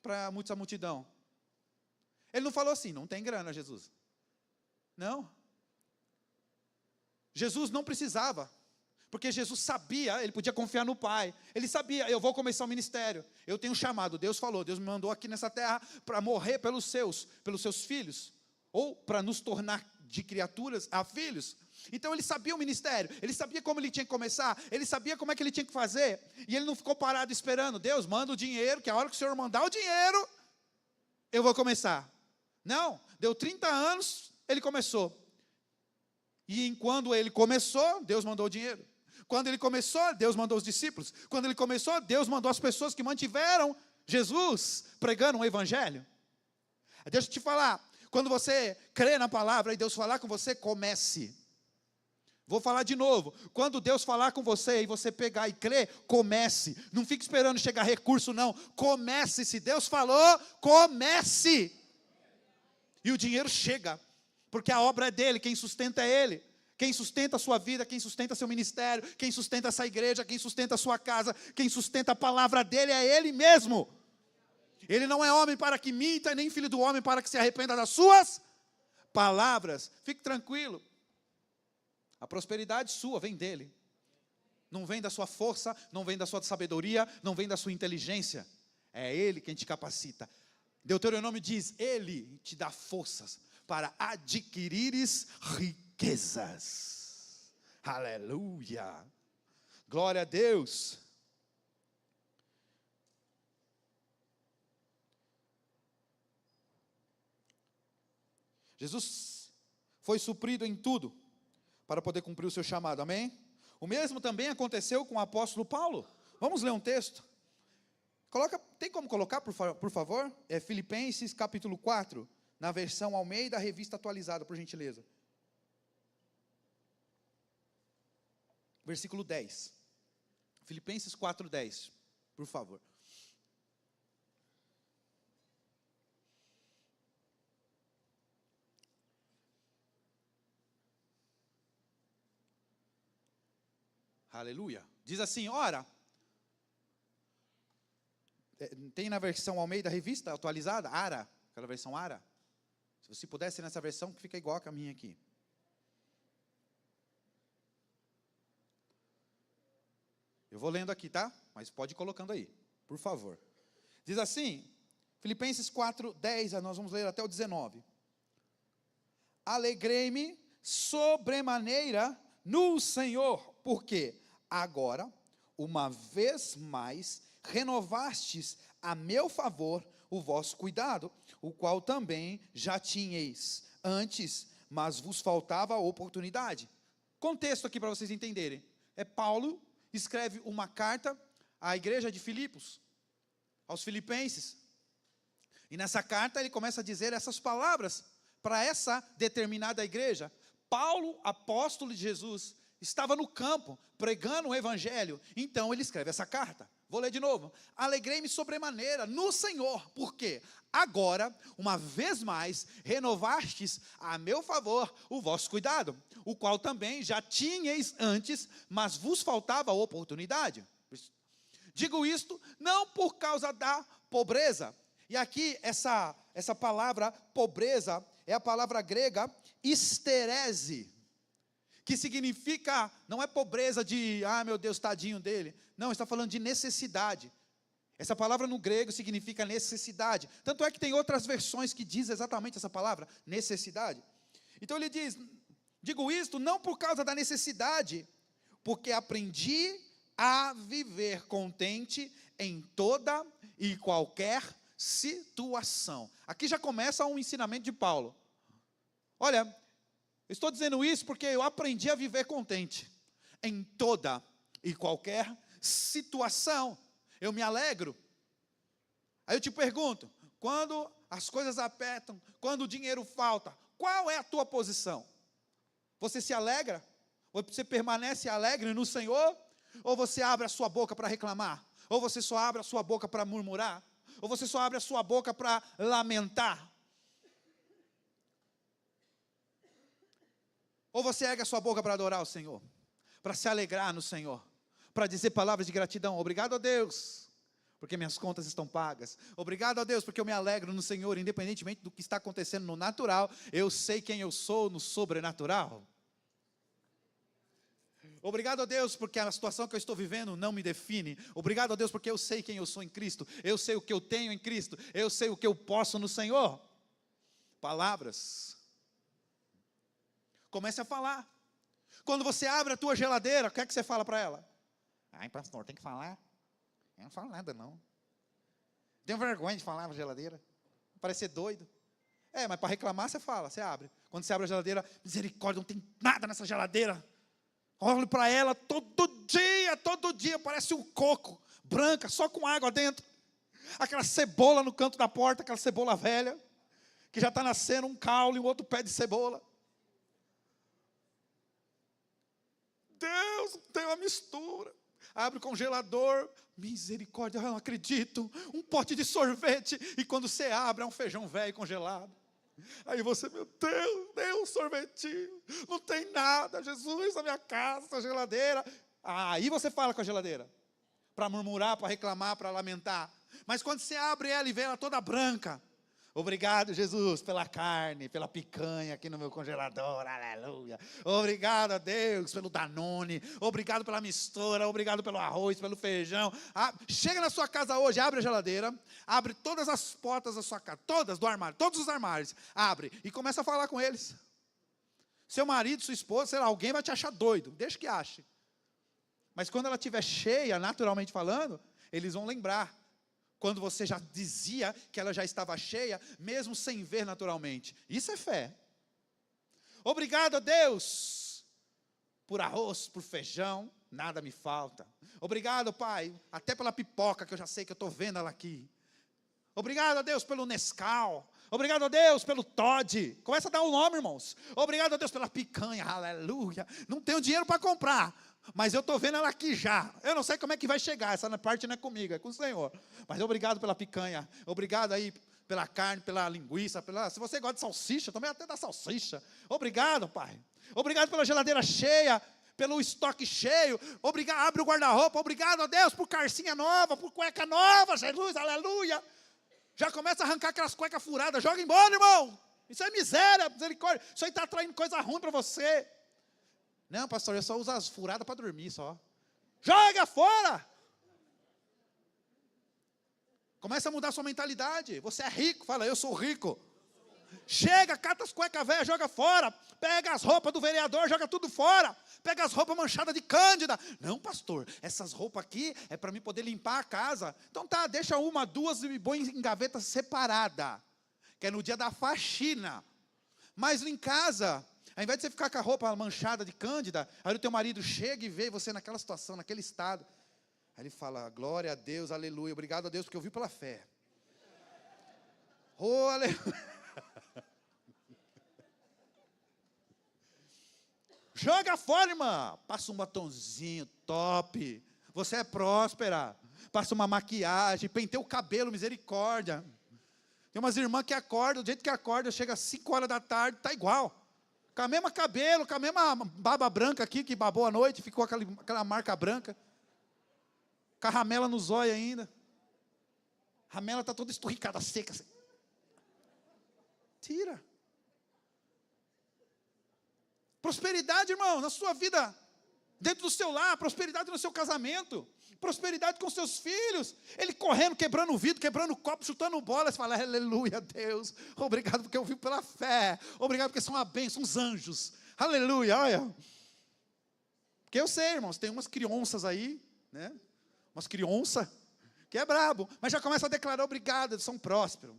para muita multidão. Ele não falou assim, não tem grana, Jesus. Não. Jesus não precisava, porque Jesus sabia, ele podia confiar no Pai. Ele sabia, eu vou começar o ministério, eu tenho um chamado, Deus falou, Deus me mandou aqui nessa terra para morrer pelos seus filhos, ou para nos tornar de criaturas a filhos. Então ele sabia o ministério, ele sabia como ele tinha que começar, ele sabia como é que ele tinha que fazer, e ele não ficou parado esperando, Deus manda o dinheiro, que a hora que o Senhor mandar o dinheiro, eu vou começar. Não, deu 30 anos, ele começou. E quando ele começou, Deus mandou o dinheiro. Quando ele começou, Deus mandou os discípulos. Quando ele começou, Deus mandou as pessoas que mantiveram Jesus pregando o evangelho. Deixa eu te falar, quando você crê na palavra e Deus falar com você, comece. Vou falar de novo, quando Deus falar com você e você pegar e crer, comece. Não fique esperando chegar recurso não, comece. Se Deus falou, comece. E o dinheiro chega, porque a obra é dele, quem sustenta é ele. Quem sustenta a sua vida, quem sustenta seu ministério, quem sustenta essa igreja, quem sustenta a sua casa, quem sustenta a palavra dele é ele mesmo. Ele não é homem para que minta, nem filho do homem para que se arrependa das suas palavras. Fique tranquilo. A prosperidade sua vem dele. Não vem da sua força, não vem da sua sabedoria, não vem da sua inteligência. É ele quem te capacita. Deuteronômio diz, ele te dá forças para adquirires riquezas. Aleluia. Glória a Deus. Jesus foi suprido em tudo para poder cumprir o seu chamado, amém? O mesmo também aconteceu com o apóstolo Paulo. Vamos ler um texto? Tem como colocar, por favor? É Filipenses capítulo 4, na versão Almeida, revista atualizada, por gentileza. Versículo 10. Filipenses 4:10, por favor. Aleluia. Diz assim, ora, tem na versão Almeida, revista atualizada, ARA, aquela versão ARA. Se você pudesse nessa versão, que fica igual a minha aqui. Eu vou lendo aqui, tá? Mas pode ir colocando aí, por favor. Diz assim, Filipenses 4:10, nós vamos ler até o 19. Alegrei-me sobremaneira no Senhor, porque agora, uma vez mais, renovastes a meu favor o vosso cuidado, o qual também já tinhais antes, mas vos faltava a oportunidade. Contexto aqui para vocês entenderem. Paulo escreve uma carta à igreja de Filipos, aos filipenses. E nessa carta ele começa a dizer essas palavras para essa determinada igreja. Paulo, apóstolo de Jesus, estava no campo, pregando o evangelho. Então ele escreve essa carta. Vou ler de novo. Alegrei-me sobremaneira no Senhor, porque agora, uma vez mais, renovastes a meu favor o vosso cuidado, o qual também já tinhais antes, mas vos faltava a oportunidade. Digo isto não por causa da pobreza. E aqui, essa palavra pobreza, é a palavra grega histerese, que significa, não é pobreza de, meu Deus, tadinho dele. Não, está falando de necessidade. Essa palavra no grego significa necessidade. Tanto é que tem outras versões que dizem exatamente essa palavra, necessidade. Então ele diz, digo isto não por causa da necessidade, porque aprendi a viver contente em toda e qualquer situação. Aqui já começa um ensinamento de Paulo. Olha, eu estou dizendo isso porque eu aprendi a viver contente em toda e qualquer situação. Eu me alegro. Aí eu te pergunto, quando as coisas apertam, quando o dinheiro falta, qual é a tua posição? Você se alegra? Ou você permanece alegre no Senhor? Ou você abre a sua boca para reclamar? Ou você só abre a sua boca para murmurar? Ou você só abre a sua boca para lamentar? Ou você ergue a sua boca para adorar o Senhor, para se alegrar no Senhor, para dizer palavras de gratidão? Obrigado a Deus, porque minhas contas estão pagas. Obrigado a Deus, porque eu me alegro no Senhor, independentemente do que está acontecendo no natural, eu sei quem eu sou no sobrenatural. Obrigado a Deus, porque a situação que eu estou vivendo não me define. Obrigado a Deus, porque eu sei quem eu sou em Cristo, eu sei o que eu tenho em Cristo, eu sei o que eu posso no Senhor. Palavras. Comece a falar. Quando você abre a tua geladeira, o que é que você fala para ela? Ai, pastor, tem que falar? Eu não falo nada, não. Tenho vergonha de falar na geladeira. Parece ser doido. Mas para reclamar você fala, você abre. Quando você abre a geladeira, misericórdia, não tem nada nessa geladeira. Olho para ela todo dia, parece um coco, branca, só com água dentro. Aquela cebola no canto da porta, aquela cebola velha, que já está nascendo um caule e um outro pé de cebola. Deus, tem uma mistura. Abre o congelador, misericórdia, eu não acredito. Um pote de sorvete, e quando você abre, é um feijão velho congelado. Aí você, meu Deus, deu um sorvetinho, não tem nada, Jesus, na minha casa, a geladeira. Aí você fala com a geladeira, para murmurar, para reclamar, para lamentar. Mas quando você abre ela e vê ela toda branca, Obrigado, Jesus, pela carne, pela picanha aqui no meu congelador, aleluia. Obrigado a Deus pelo Danone, obrigado pela mistura, obrigado pelo arroz, pelo feijão. Chega na sua casa hoje, abre a geladeira, abre todas as portas da sua casa, todas do armário, todos os armários, abre e começa a falar com eles. Seu marido, sua esposa, sei lá, alguém vai te achar doido, deixa que ache. Mas quando ela estiver cheia, naturalmente falando, eles vão lembrar. Quando você já dizia que ela já estava cheia, mesmo sem ver naturalmente. Isso é fé. Obrigado a Deus por arroz, por feijão, nada me falta. Obrigado, Pai, até pela pipoca, que eu já sei que eu estou vendo ela aqui. Obrigado a Deus pelo Nescau. Obrigado a Deus pelo Toddy. Começa a dar um nome, irmãos. Obrigado a Deus pela picanha, aleluia. Não tenho dinheiro para comprar, mas eu estou vendo ela aqui já. Eu não sei como é que vai chegar, essa parte não é comigo, é com o Senhor. Mas obrigado pela picanha, obrigado aí pela carne, pela linguiça, se você gosta de salsicha, também até da salsicha. Obrigado, Pai. Obrigado pela geladeira cheia, pelo estoque cheio. Obrigado, abre o guarda-roupa. Obrigado a Deus por calcinha nova, por cueca nova, Jesus, aleluia. Já começa a arrancar aquelas cuecas furadas, joga embora, irmão. Isso é miséria, misericórdia. Isso aí está atraindo coisa ruim para você. Não, pastor, eu só uso as furadas para dormir só. Joga fora! Começa a mudar a sua mentalidade. Você é rico, fala, eu sou rico. Chega, cata as cuecas velhas, joga fora. Pega as roupas do vereador, joga tudo fora. Pega as roupas manchadas de cândida. Não, pastor, essas roupas aqui é para mim poder limpar a casa. Então tá, deixa uma, duas e põe em gaveta separada. Que é no dia da faxina. Mas em casa, ao invés de você ficar com a roupa manchada de cândida, aí o teu marido chega e vê você naquela situação, naquele estado. Aí ele fala, glória a Deus, aleluia, obrigado a Deus, porque eu vi pela fé. Oh, aleluia. Joga fora, irmã. Passa um batonzinho top. Você é próspera. Passa uma maquiagem, penteia o cabelo, misericórdia. Tem umas irmãs que acordam, do jeito que acorda, chega às 5 horas da tarde, está igual. Com a mesma cabelo, com a mesma baba branca aqui, que babou à noite, ficou aquela marca branca. Com a ramela no zóio ainda. A ramela está toda esturricada, seca. Assim. Tira. Prosperidade, irmão, na sua vida, dentro do seu lar, prosperidade no seu casamento, prosperidade com seus filhos, ele correndo, quebrando o vidro, quebrando o copo, chutando bola, você fala, aleluia, Deus, obrigado porque eu vivo pela fé, obrigado porque são uma bênção, uns anjos, aleluia, olha, porque eu sei, irmãos, tem umas crianças aí, né, umas crianças, que é brabo, mas já começa a declarar, obrigado, eles são prósperos,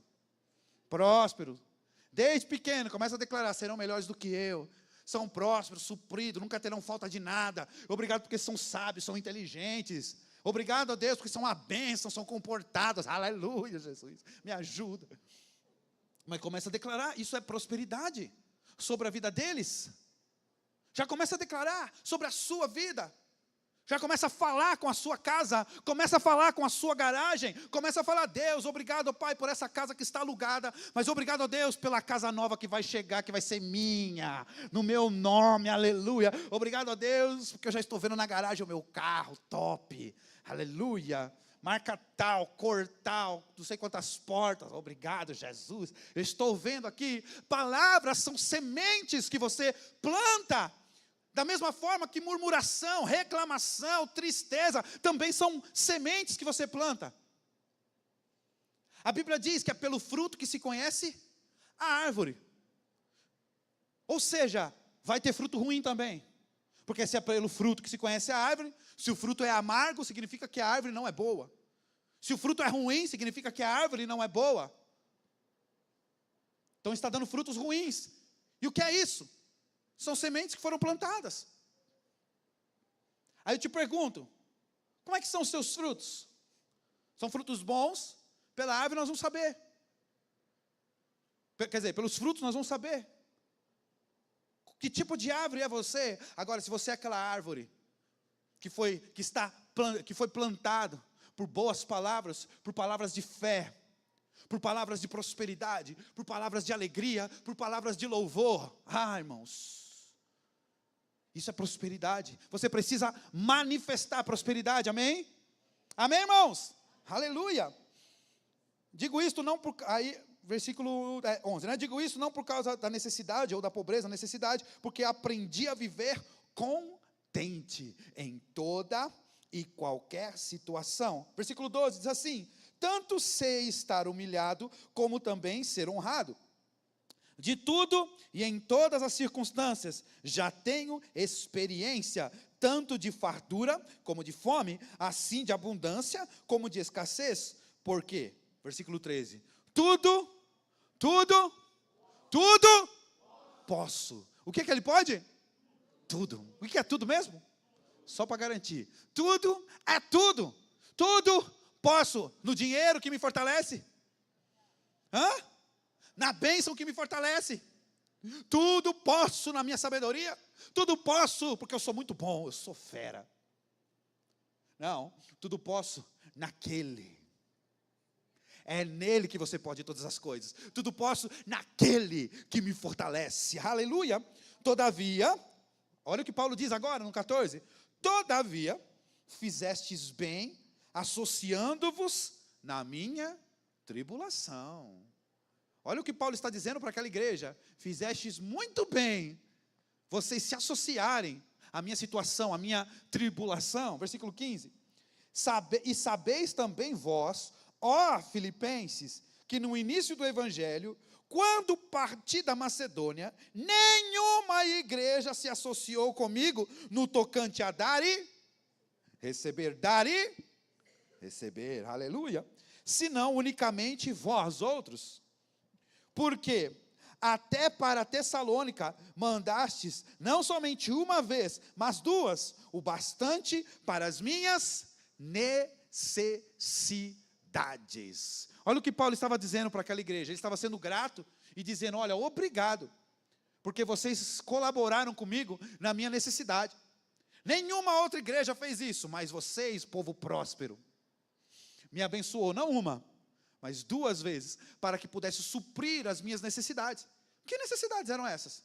desde pequeno, começa a declarar, serão melhores do que eu, são prósperos, supridos, nunca terão falta de nada. Obrigado porque são sábios, são inteligentes. Obrigado a Deus porque são uma bênção, são comportados. Aleluia, Jesus, me ajuda. Mas começa a declarar, isso é prosperidade sobre a vida deles. Já começa a declarar sobre a sua vida. Já começa a falar com a sua casa, começa a falar com a sua garagem, começa a falar, Deus, obrigado, Pai, por essa casa que está alugada, mas obrigado a Deus pela casa nova que vai chegar, que vai ser minha, no meu nome, aleluia. Obrigado a Deus, porque eu já estou vendo na garagem o meu carro, top, aleluia. Marca tal, cor tal, não sei quantas portas, obrigado Jesus. Eu estou vendo aqui, palavras são sementes que você planta. Da mesma forma que murmuração, reclamação, tristeza, também são sementes que você planta. A Bíblia diz que é pelo fruto que se conhece a árvore. Ou seja, vai ter fruto ruim também. Porque se é pelo fruto que se conhece a árvore, se o fruto é amargo, significa que a árvore não é boa. Se o fruto é ruim, significa que a árvore não é boa. Então está dando frutos ruins. E o que é isso? São sementes que foram plantadas. Aí eu te pergunto, como é que são os seus frutos? São frutos bons? Pela árvore nós vamos saber. Quer dizer, pelos frutos nós vamos saber. Que tipo de árvore é você? Agora, se você é aquela árvore que foi plantado por boas palavras, por palavras de fé, por palavras de prosperidade, por palavras de alegria, por palavras de louvor. Irmãos, isso é prosperidade. Você precisa manifestar prosperidade, amém? Amém, irmãos? Aleluia. Digo isto não por... Aí versículo 11, né? Digo isso não por causa da necessidade ou da pobreza, necessidade, porque aprendi a viver contente em toda e qualquer situação. Versículo 12 diz assim: tanto sei estar humilhado, como também ser honrado. De tudo e em todas as circunstâncias, já tenho experiência, tanto de fartura como de fome, assim de abundância como de escassez. Por quê? Versículo 13. Tudo posso. O que ele pode? Tudo. O que é tudo mesmo? Só para garantir. Tudo é tudo. Tudo posso. No dinheiro que me fortalece. Na bênção que me fortalece. Tudo posso na minha sabedoria. Tudo posso porque eu sou muito bom, eu sou fera. Não, tudo posso naquele. É nele que você pode todas as coisas. Tudo posso naquele que me fortalece. Aleluia. Todavia, olha o que Paulo diz agora no 14. Todavia, fizestes bem, associando-vos na minha tribulação. Olha o que Paulo está dizendo para aquela igreja. Fizestes muito bem, vocês se associarem à minha situação, à minha tribulação. Versículo 15. E sabeis também vós, ó Filipenses, que no início do evangelho, quando parti da Macedônia, nenhuma igreja se associou comigo no tocante a dar e receber, aleluia, senão unicamente vós outros. Porque até para Tessalônica mandastes, não somente uma vez, mas duas, o bastante para as minhas necessidades. Olha o que Paulo estava dizendo para aquela igreja. Ele estava sendo grato e dizendo: olha, obrigado, porque vocês colaboraram comigo na minha necessidade. Nenhuma outra igreja fez isso, mas vocês, povo próspero, me abençoou, não uma, mas duas vezes, para que pudesse suprir as minhas necessidades. Que necessidades eram essas?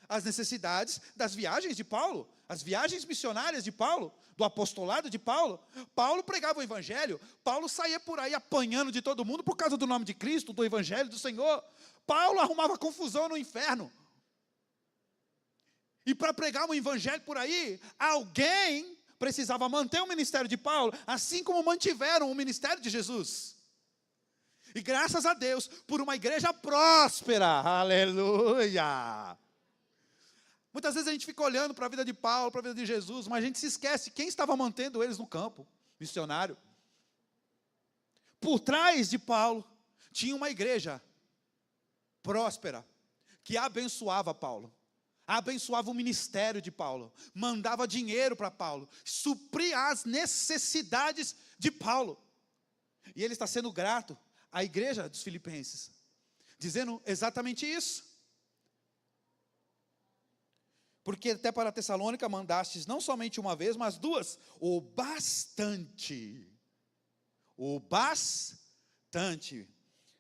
As necessidades das viagens de Paulo, as viagens missionárias de Paulo, do apostolado de Paulo. Paulo pregava o evangelho, Paulo saía por aí apanhando de todo mundo por causa do nome de Cristo, do evangelho do Senhor. Paulo arrumava confusão no inferno. E para pregar um evangelho por aí, alguém precisava manter o ministério de Paulo, assim como mantiveram o ministério de Jesus. E graças a Deus, por uma igreja próspera, aleluia. Muitas vezes a gente fica olhando para a vida de Paulo, para a vida de Jesus, mas a gente se esquece quem estava mantendo eles no campo missionário. Por trás de Paulo, tinha uma igreja próspera, que abençoava Paulo. Abençoava o ministério de Paulo, mandava dinheiro para Paulo, supria as necessidades de Paulo. E ele está sendo grato à igreja dos filipenses, dizendo exatamente isso. Porque até para Tessalônica mandastes não somente uma vez, mas duas, o bastante,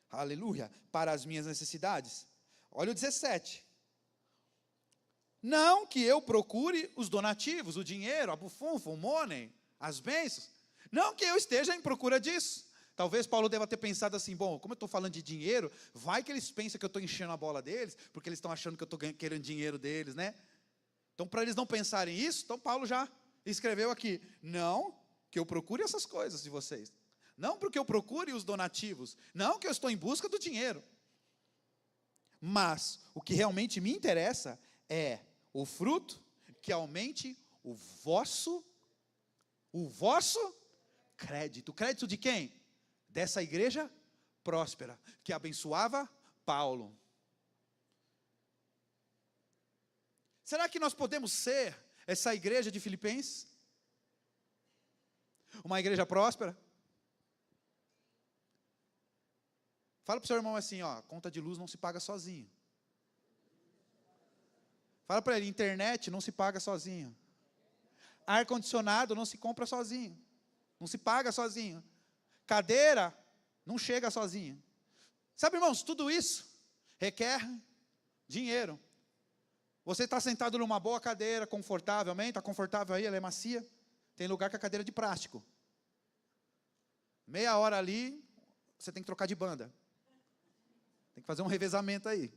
aleluia, para as minhas necessidades. Olha o 17. Não que eu procure os donativos, o dinheiro, a bufunfa, o money, as bênçãos. Não que eu esteja em procura disso. Talvez Paulo deva ter pensado assim: bom, como eu estou falando de dinheiro, vai que eles pensam que eu estou enchendo a bola deles, porque eles estão achando que eu estou querendo dinheiro deles, né? Então, para eles não pensarem isso, então Paulo já escreveu aqui: não que eu procure essas coisas de vocês. Não porque eu procure os donativos. Não que eu estou em busca do dinheiro. Mas o que realmente me interessa é o fruto que aumente o vosso crédito. Crédito de quem? Dessa igreja próspera, que abençoava Paulo. Será que nós podemos ser essa igreja de Filipenses? Uma igreja próspera? Fala para o seu irmão assim, ó: conta de luz não se paga sozinho. Fala para ele: internet não se paga sozinho. Ar-condicionado não se compra sozinho. Não se paga sozinho. Cadeira não chega sozinho. Sabe, irmãos, tudo isso requer dinheiro. Você está sentado numa boa cadeira, confortável, amém? Está confortável aí, ela é macia? Tem lugar que a cadeira é de plástico. Meia hora ali, você tem que trocar de banda. Tem que fazer um revezamento aí.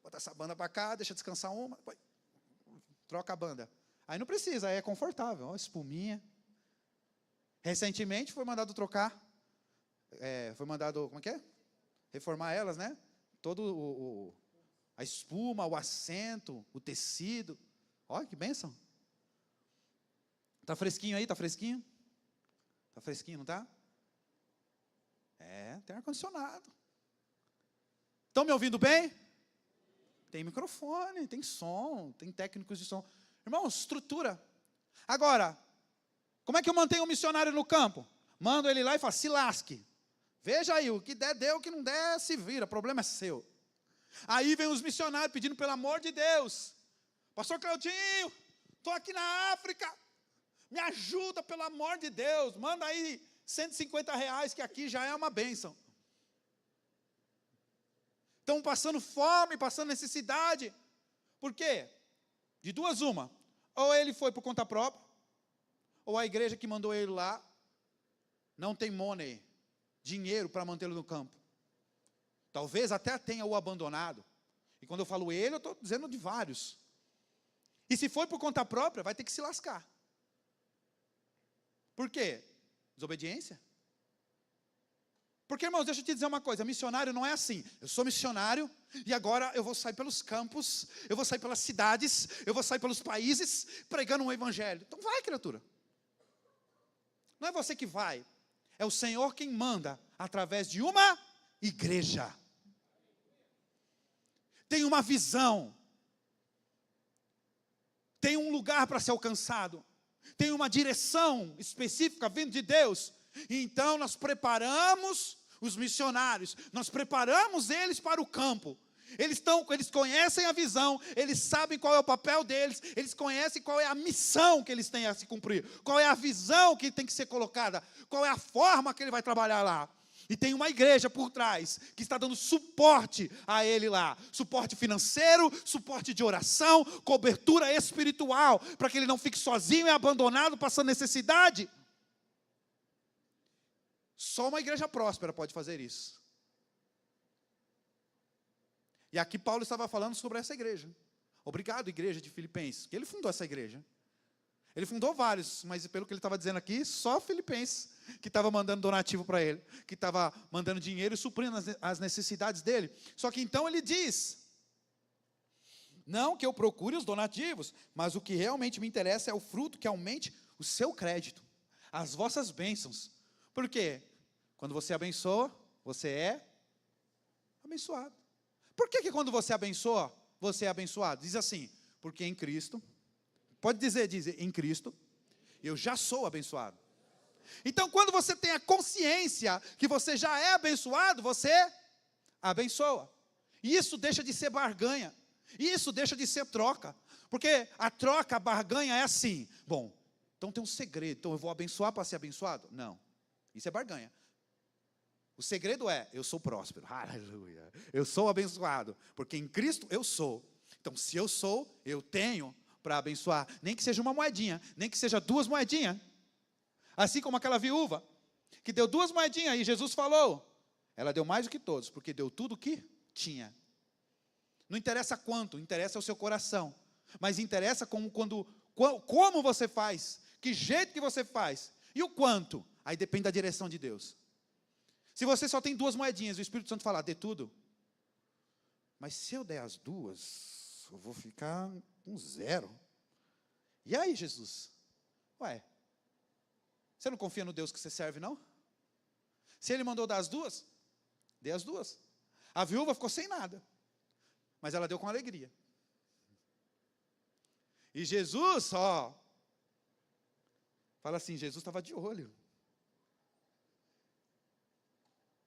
Bota essa banda para cá, deixa descansar uma, depois troca a banda. Aí não precisa, aí é confortável. Ó, espuminha. Recentemente foi mandado trocar. Foi mandado, como é que é? Reformar elas, né? Todo a espuma, o assento, o tecido. Olha que bênção. Tá fresquinho aí? Tá fresquinho? Tá fresquinho, não tá? Tem ar-condicionado. Estão me ouvindo bem? Tem microfone, tem som, tem técnicos de som. Irmãos, estrutura. Agora, como é que eu mantenho um missionário no campo? Mando ele lá e falo, se lasque. Veja aí, o que der, deu, o que não der, se vira, o problema é seu. Aí vem os missionários pedindo, pelo amor de Deus, pastor Claudinho, estou aqui na África, me ajuda, pelo amor de Deus, manda aí R$150, que aqui já é uma bênção. Estão passando fome, passando necessidade. Por quê? De duas uma. Ou ele foi por conta própria, ou a igreja que mandou ele lá não tem money, dinheiro para mantê-lo no campo. Talvez até tenha o abandonado. E quando eu falo ele, eu estou dizendo de vários. E se foi por conta própria, vai ter que se lascar. Por quê? Desobediência. Porque, irmãos, deixa eu te dizer uma coisa, missionário não é assim. Eu sou missionário e agora eu vou sair pelos campos, eu vou sair pelas cidades, eu vou sair pelos países pregando um evangelho. Então vai, criatura. Não é você que vai, é o Senhor quem manda através de uma igreja. Tem uma visão, tem um lugar para ser alcançado, tem uma direção específica vindo de Deus. Então nós preparamos os missionários, nós preparamos eles para o campo. Eles conhecem a visão, eles sabem qual é o papel deles, eles conhecem qual é a missão que eles têm a se cumprir, qual é a visão que tem que ser colocada, qual é a forma que ele vai trabalhar lá. E tem uma igreja por trás que está dando suporte a ele lá, suporte financeiro, suporte de oração, cobertura espiritual, para que ele não fique sozinho e abandonado, passando necessidade. Só uma igreja próspera pode fazer isso. E aqui Paulo estava falando sobre essa igreja. Obrigado, igreja de Filipenses, que ele fundou essa igreja. Ele fundou vários, mas pelo que ele estava dizendo aqui, só Filipenses que estava mandando donativo para ele, que estava mandando dinheiro e suprindo as necessidades dele. Só que então ele diz, não que eu procure os donativos, mas o que realmente me interessa é o fruto que aumente o seu crédito, as vossas bênçãos. Por quê? Quando você abençoa, você é abençoado. Por que quando você abençoa, você é abençoado? Diz assim, porque em Cristo, pode dizer, em Cristo, eu já sou abençoado. Então, quando você tem a consciência que você já é abençoado, você abençoa. E isso deixa de ser barganha. Isso deixa de ser troca. Porque a troca, a barganha é assim. Bom, então tem um segredo. Então eu vou abençoar para ser abençoado? Não. Isso é barganha. O segredo é, eu sou próspero. Aleluia. Eu sou abençoado. Porque em Cristo eu sou. Então, se eu sou, eu tenho para abençoar. Nem que seja uma moedinha. Nem que seja 2 moedinhas. Assim como aquela viúva, que deu 2 moedinhas, e Jesus falou, ela deu mais do que todos, porque deu tudo o que tinha. Não interessa quanto, interessa o seu coração, mas interessa como você faz, que jeito que você faz, e o quanto, aí depende da direção de Deus. Se você só tem 2 moedinhas, o Espírito Santo fala, dê tudo, mas se eu der as 2, eu vou ficar com 0. E aí, Jesus? Ué, você não confia no Deus que você serve, não? Se ele mandou dar as 2, dê as 2. A viúva ficou sem nada, mas ela deu com alegria. E Jesus, fala assim, Jesus estava de olho.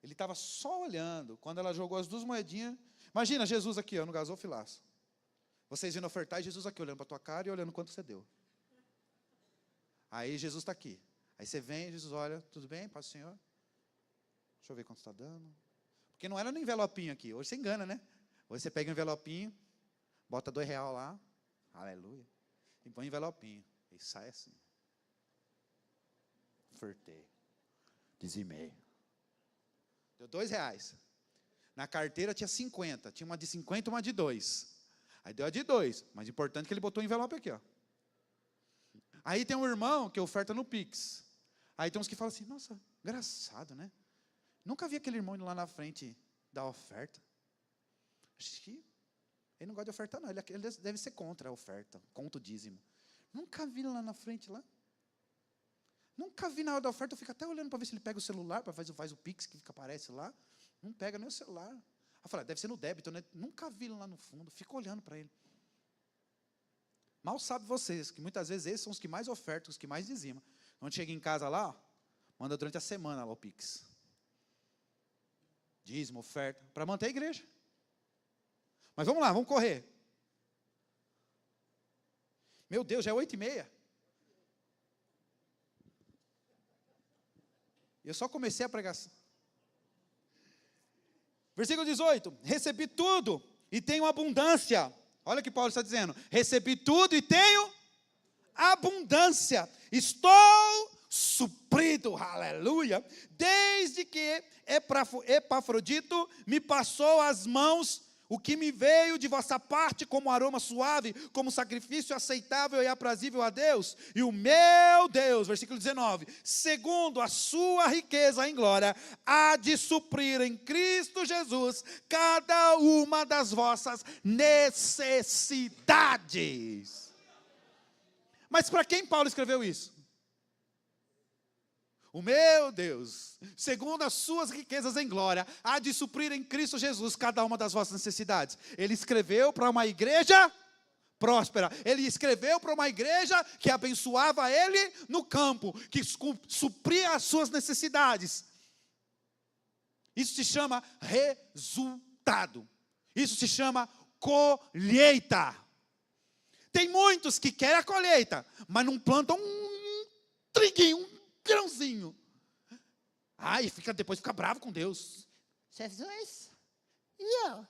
Ele estava só olhando, quando ela jogou as 2 moedinhas, imagina Jesus aqui, no gasofilaço. Vocês vindo ofertar e Jesus aqui, olhando para a tua cara e olhando quanto você deu. Aí Jesus está aqui. Aí você vem, Jesus olha, tudo bem, paz do Senhor? Deixa eu ver quanto está dando. Porque não era no envelopinho aqui, hoje você engana, né? Hoje você pega um envelopinho, bota R$2 lá, aleluia, e põe um envelopinho, e sai assim. Ofertei, dizimei. Deu R$2. Na carteira tinha 50. Tinha uma de 50 e uma de 2. Aí deu a de 2. Mas importante que ele botou o envelope aqui, ó. Aí tem um irmão que oferta no Pix. Aí tem uns que falam assim, nossa, engraçado, né? Nunca vi aquele irmão indo lá na frente dar oferta. Acho que ele não gosta de oferta, não. Ele deve ser contra a oferta, contra o dízimo. Nunca vi ele lá na frente, lá. Nunca vi na hora da oferta, eu fico até olhando para ver se ele pega o celular, para faz o Pix que aparece lá. Não pega nem o celular. Eu falei, deve ser no débito, né? Nunca vi ele lá no fundo, fico olhando para ele. Mal sabe vocês, que muitas vezes esses são os que mais ofertam, os que mais dizimam. Quando chega em casa lá, ó, manda durante a semana lá o Pix. Dízimo, oferta, para manter a igreja. Mas vamos lá, vamos correr. Meu Deus, já é 8h30. Eu só comecei a pregação. Versículo 18. Recebi tudo e tenho abundância. Olha o que Paulo está dizendo. Recebi tudo e tenho abundância. Estou suprido, aleluia. Desde que Epafrodito me passou as mãos o que me veio de vossa parte como aroma suave, como sacrifício aceitável e aprazível a Deus. E o meu Deus, versículo 19, segundo a sua riqueza em glória, há de suprir em Cristo Jesus cada uma das vossas necessidades. Mas para quem Paulo escreveu isso? O meu Deus, segundo as suas riquezas em glória, há de suprir em Cristo Jesus cada uma das vossas necessidades. Ele escreveu para uma igreja próspera. Ele escreveu para uma igreja que abençoava ele no campo, que supria as suas necessidades. Isso se chama resultado. Isso se chama colheita. Tem muitos que querem a colheita, mas não plantam um triguinho, grãozinho. Ai, depois fica bravo com Deus. Jesus, e eu?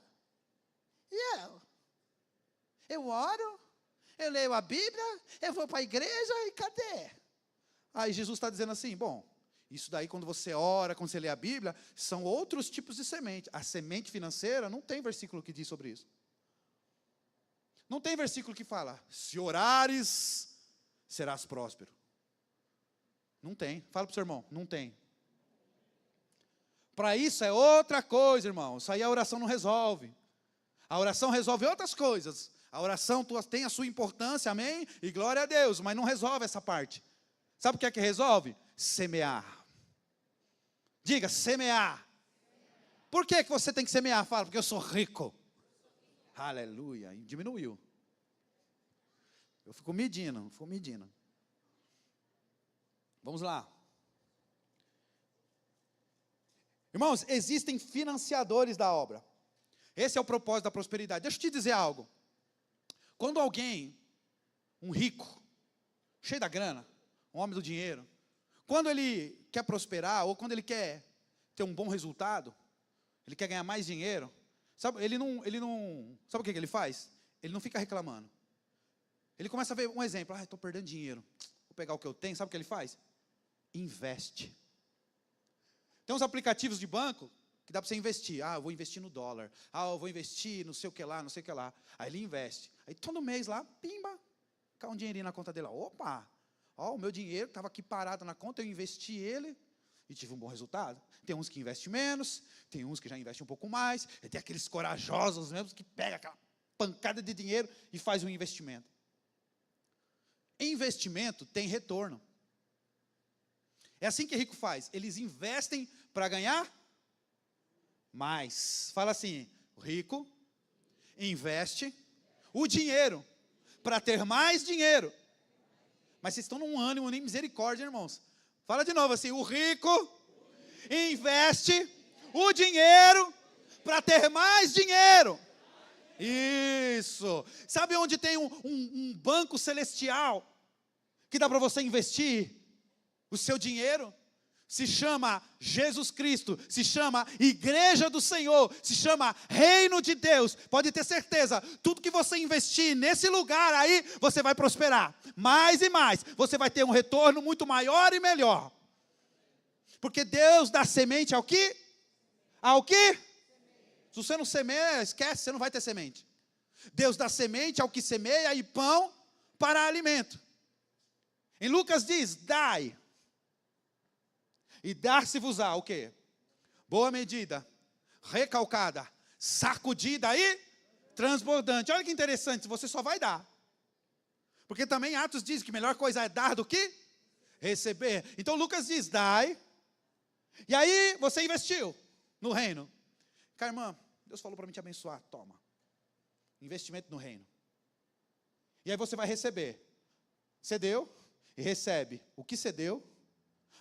Eu oro, eu leio a Bíblia, eu vou para a igreja e cadê? Aí Jesus está dizendo assim, bom, isso daí quando você ora, quando você lê a Bíblia, são outros tipos de semente. A semente financeira, não tem versículo que diz sobre isso. Não tem versículo que fala, se orares, serás próspero. Não tem. Fala para o seu irmão, não tem. Para isso é outra coisa, irmão. Isso aí a oração não resolve. A oração resolve outras coisas. A oração tem a sua importância, amém? E glória a Deus, mas não resolve essa parte. Sabe o que é que resolve? Semear. Diga, semear. Por que você tem que semear? Fala, porque eu sou rico. Aleluia. E diminuiu. Eu fico medindo. Vamos lá. Irmãos, existem financiadores da obra. Esse é o propósito da prosperidade. Deixa eu te dizer algo. Quando alguém, um rico, cheio da grana, um homem do dinheiro, quando ele quer prosperar, ou quando ele quer ter um bom resultado, ele quer ganhar mais dinheiro, sabe, sabe o que ele faz? Ele não fica reclamando. Ele começa a ver um exemplo, estou perdendo dinheiro, vou pegar o que eu tenho, sabe o que ele faz? Investe. Tem uns aplicativos de banco que dá para você investir. Eu vou investir no dólar. Eu vou investir não sei o que lá, não sei o que lá. Aí ele investe. Aí todo mês lá, pimba, cai um dinheirinho na conta dele. Opa, o meu dinheiro estava aqui parado na conta, eu investi ele e tive um bom resultado. Tem uns que investem menos, tem uns que já investem um pouco mais, e tem aqueles corajosos mesmo que pegam aquela pancada de dinheiro e faz um investimento. Investimento tem retorno. É assim que rico faz. Eles investem para ganhar mais. Fala assim, o rico investe o dinheiro para ter mais dinheiro. Mas vocês estão num ânimo nem misericórdia, irmãos. Fala de novo assim, o rico investe o dinheiro para ter mais dinheiro. Isso. Sabe onde tem um banco celestial que dá para você investir o seu dinheiro? Se chama Jesus Cristo, se chama Igreja do Senhor, se chama Reino de Deus. Pode ter certeza, tudo que você investir nesse lugar aí, você vai prosperar. Mais e mais, você vai ter um retorno muito maior e melhor. Porque Deus dá semente ao quê? Ao quê? Se você não semeia, esquece, você não vai ter semente. Deus dá semente ao que semeia e pão para alimento. Em Lucas diz, dai. E dar-se-vos-á o quê? Boa medida, recalcada, sacudida e transbordante. Olha que interessante, você só vai dar. Porque também Atos diz que a melhor coisa é dar do que receber. Então Lucas diz, dai. E aí você investiu no reino. Cara, irmã, Deus falou para mim te abençoar, toma. Investimento no reino. E aí você vai receber. Você deu e recebe o que você deu,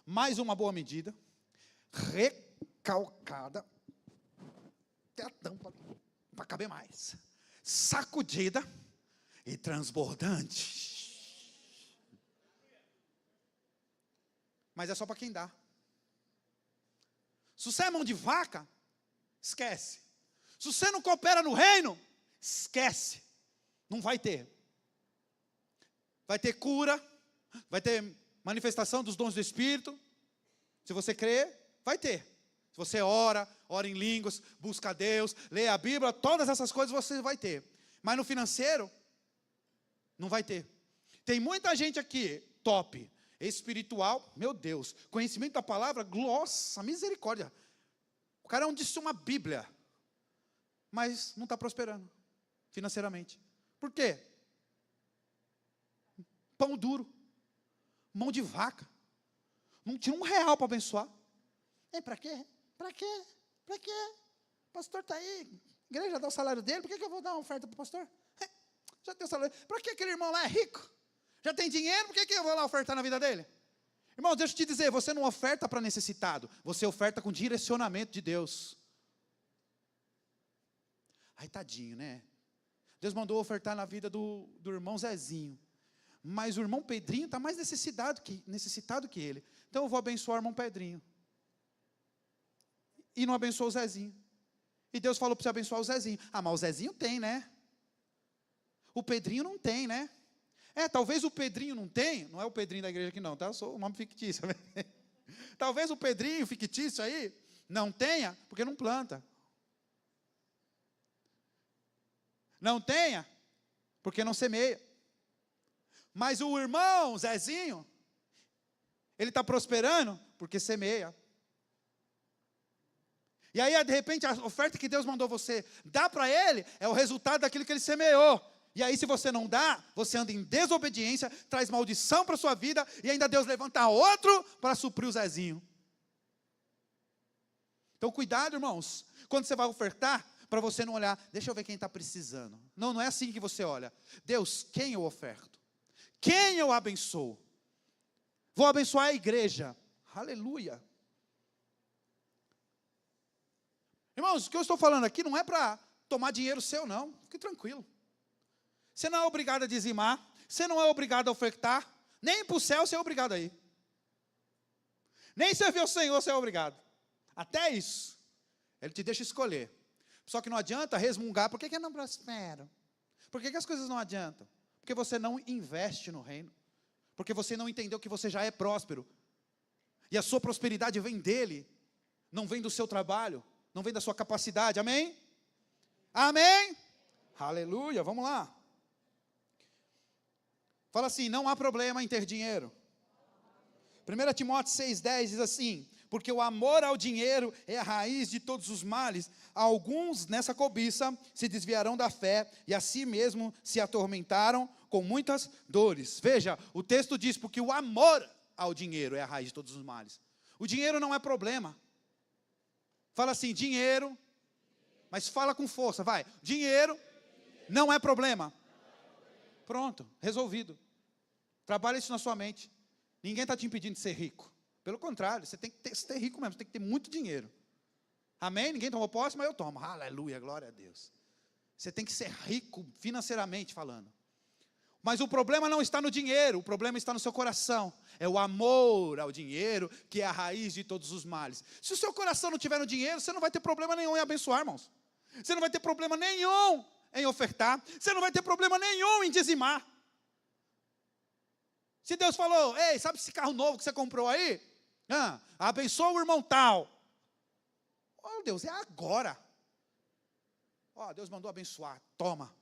mais uma boa medida, recalcada, até a tampa, para caber mais, sacudida e transbordante. Mas é só para quem dá. Se você é mão de vaca, esquece. Se você não coopera no reino, esquece. Não vai ter. Vai ter cura, vai ter manifestação dos dons do Espírito. Se você crer, vai ter. Se você ora em línguas, busca a Deus, lê a Bíblia, todas essas coisas você vai ter. Mas no financeiro, não vai ter. Tem muita gente aqui, top, espiritual, meu Deus, conhecimento da palavra, nossa, misericórdia. O cara disse uma Bíblia, mas não está prosperando financeiramente. Por quê? Pão duro, mão de vaca, não tinha R$1 para abençoar. Para quê? Para quê? Para quê? O pastor está aí, a igreja dá o salário dele, por que eu vou dar uma oferta para o pastor? Já tem o salário. Para que aquele irmão lá é rico? Já tem dinheiro, por que eu vou lá ofertar na vida dele? Irmão, deixa eu te dizer, você não oferta para necessitado, você oferta com direcionamento de Deus. Ai, tadinho, né? Deus mandou ofertar na vida do irmão Zezinho. Mas o irmão Pedrinho está mais necessitado que ele. Então eu vou abençoar o irmão Pedrinho. E não abençoou o Zezinho. E Deus falou para você abençoar o Zezinho. Ah, mas o Zezinho tem, né? O Pedrinho não tem, né? Talvez o Pedrinho não tem. Não é o Pedrinho da igreja aqui não, tá? Eu sou um nome fictício. Talvez o Pedrinho fictício aí não tenha, porque não planta. Não tenha, porque não semeia. Mas o irmão Zezinho, ele está prosperando porque semeia. E aí, de repente, a oferta que Deus mandou você dar para ele, é o resultado daquilo que ele semeou. E aí, se você não dá, você anda em desobediência, traz maldição para a sua vida, e ainda Deus levanta outro para suprir o Zezinho. Então, cuidado, irmãos, quando você vai ofertar, para você não olhar, deixa eu ver quem está precisando. Não é assim que você olha. Deus, quem eu oferto? Quem eu abençoo? Vou abençoar a igreja. Aleluia. Irmãos, o que eu estou falando aqui não é para tomar dinheiro seu, não. Fique tranquilo. Você não é obrigado a dizimar. Você não é obrigado a ofertar. Nem para o céu você é obrigado a ir. Nem servir ao Senhor você é obrigado. Até isso. Ele te deixa escolher. Só que não adianta resmungar. Por que eu não prospero? Por que as coisas não adiantam? Porque você não investe no reino. Porque você não entendeu que você já é próspero. E a sua prosperidade vem dele. Não vem do seu trabalho. Não vem da sua capacidade. Amém? Amém? Aleluia. Vamos lá. Fala assim, não há problema em ter dinheiro. 1 Timóteo 6,10 diz assim, porque o amor ao dinheiro é a raiz de todos os males. Alguns nessa cobiça se desviarão da fé e a si mesmo se atormentaram com muitas dores. Veja, o texto diz, porque o amor ao dinheiro é a raiz de todos os males. O dinheiro não é problema. Fala assim, dinheiro, mas fala com força, vai. Dinheiro não é problema. Pronto, resolvido. Trabalha isso na sua mente. Ninguém está te impedindo de ser rico. Pelo contrário, você tem que ser rico mesmo, você tem que ter muito dinheiro. Amém? Ninguém tomou posse, mas eu tomo. Aleluia, glória a Deus. Você tem que ser rico financeiramente falando. Mas o problema não está no dinheiro, o problema está no seu coração. É o amor ao dinheiro que é a raiz de todos os males. Se o seu coração não tiver no dinheiro, você não vai ter problema nenhum em abençoar, irmãos. Você não vai ter problema nenhum em ofertar. Você não vai ter problema nenhum em dizimar. Se Deus falou, ei, sabe esse carro novo que você comprou aí? Abençoa o irmão tal. Oh Deus, é agora. Ó, Deus mandou abençoar, toma.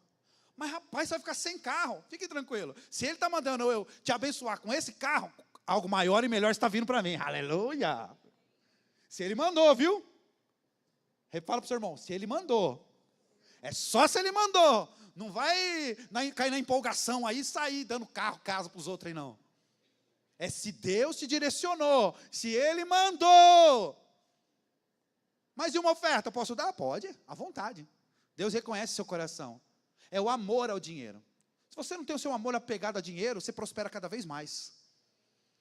Mas rapaz, você vai ficar sem carro, fique tranquilo. Se Ele está mandando eu te abençoar com esse carro, algo maior e melhor está vindo para mim, aleluia. Se Ele mandou, viu? Fala para o seu irmão, se Ele mandou, é só se Ele mandou. Não vai cair na empolgação aí e sair dando carro, casa para os outros aí não. É se Deus te direcionou, se Ele mandou. Mas e uma oferta, posso dar? Pode, à vontade. Deus reconhece seu coração. É o amor ao dinheiro. Se você não tem o seu amor apegado a dinheiro, você prospera cada vez mais.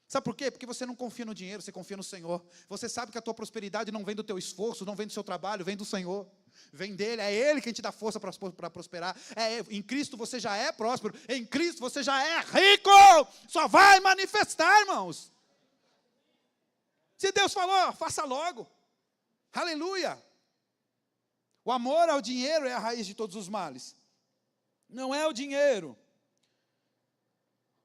Sabe por quê? Porque você não confia no dinheiro, você confia no Senhor. Você sabe que a tua prosperidade não vem do teu esforço, não vem do seu trabalho, vem do Senhor. Vem dele, é Ele quem te dá força para prosperar. Em Cristo você já é próspero, em Cristo você já é rico. Só vai manifestar, irmãos. Se Deus falou, faça logo. Aleluia. O amor ao dinheiro é a raiz de todos os males. Não é o dinheiro.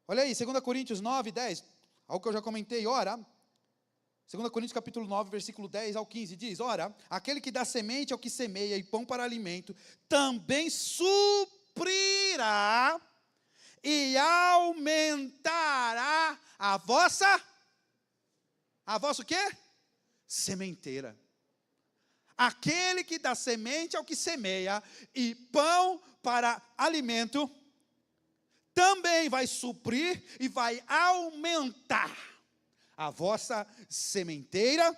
Olha aí, 2 Coríntios 9, 10. Algo que eu já comentei, ora. 2 Coríntios capítulo 9, versículo 10 ao 15, diz, ora, aquele que dá semente ao que semeia e pão para alimento, também suprirá e aumentará a vossa o quê? Sementeira. Aquele que dá semente ao que semeia e pão para alimento, também vai suprir e vai aumentar a vossa sementeira,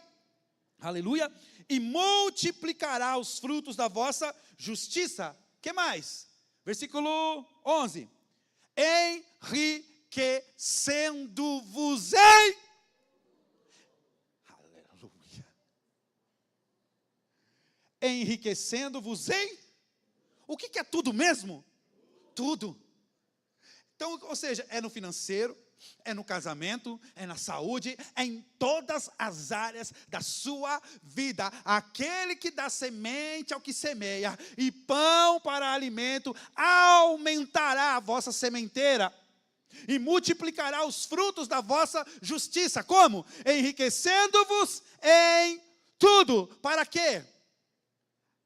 aleluia, e multiplicará os frutos da vossa justiça. Que mais? Versículo 11. Enriquecendo-vos em... Aleluia. Enriquecendo-vos em... O que é tudo mesmo? Tudo. Então, ou seja, é no financeiro, é no casamento, é na saúde, é em todas as áreas da sua vida. Aquele que dá semente ao que semeia e pão para alimento, aumentará a vossa sementeira e multiplicará os frutos da vossa justiça. Como? Enriquecendo-vos em tudo. Para quê?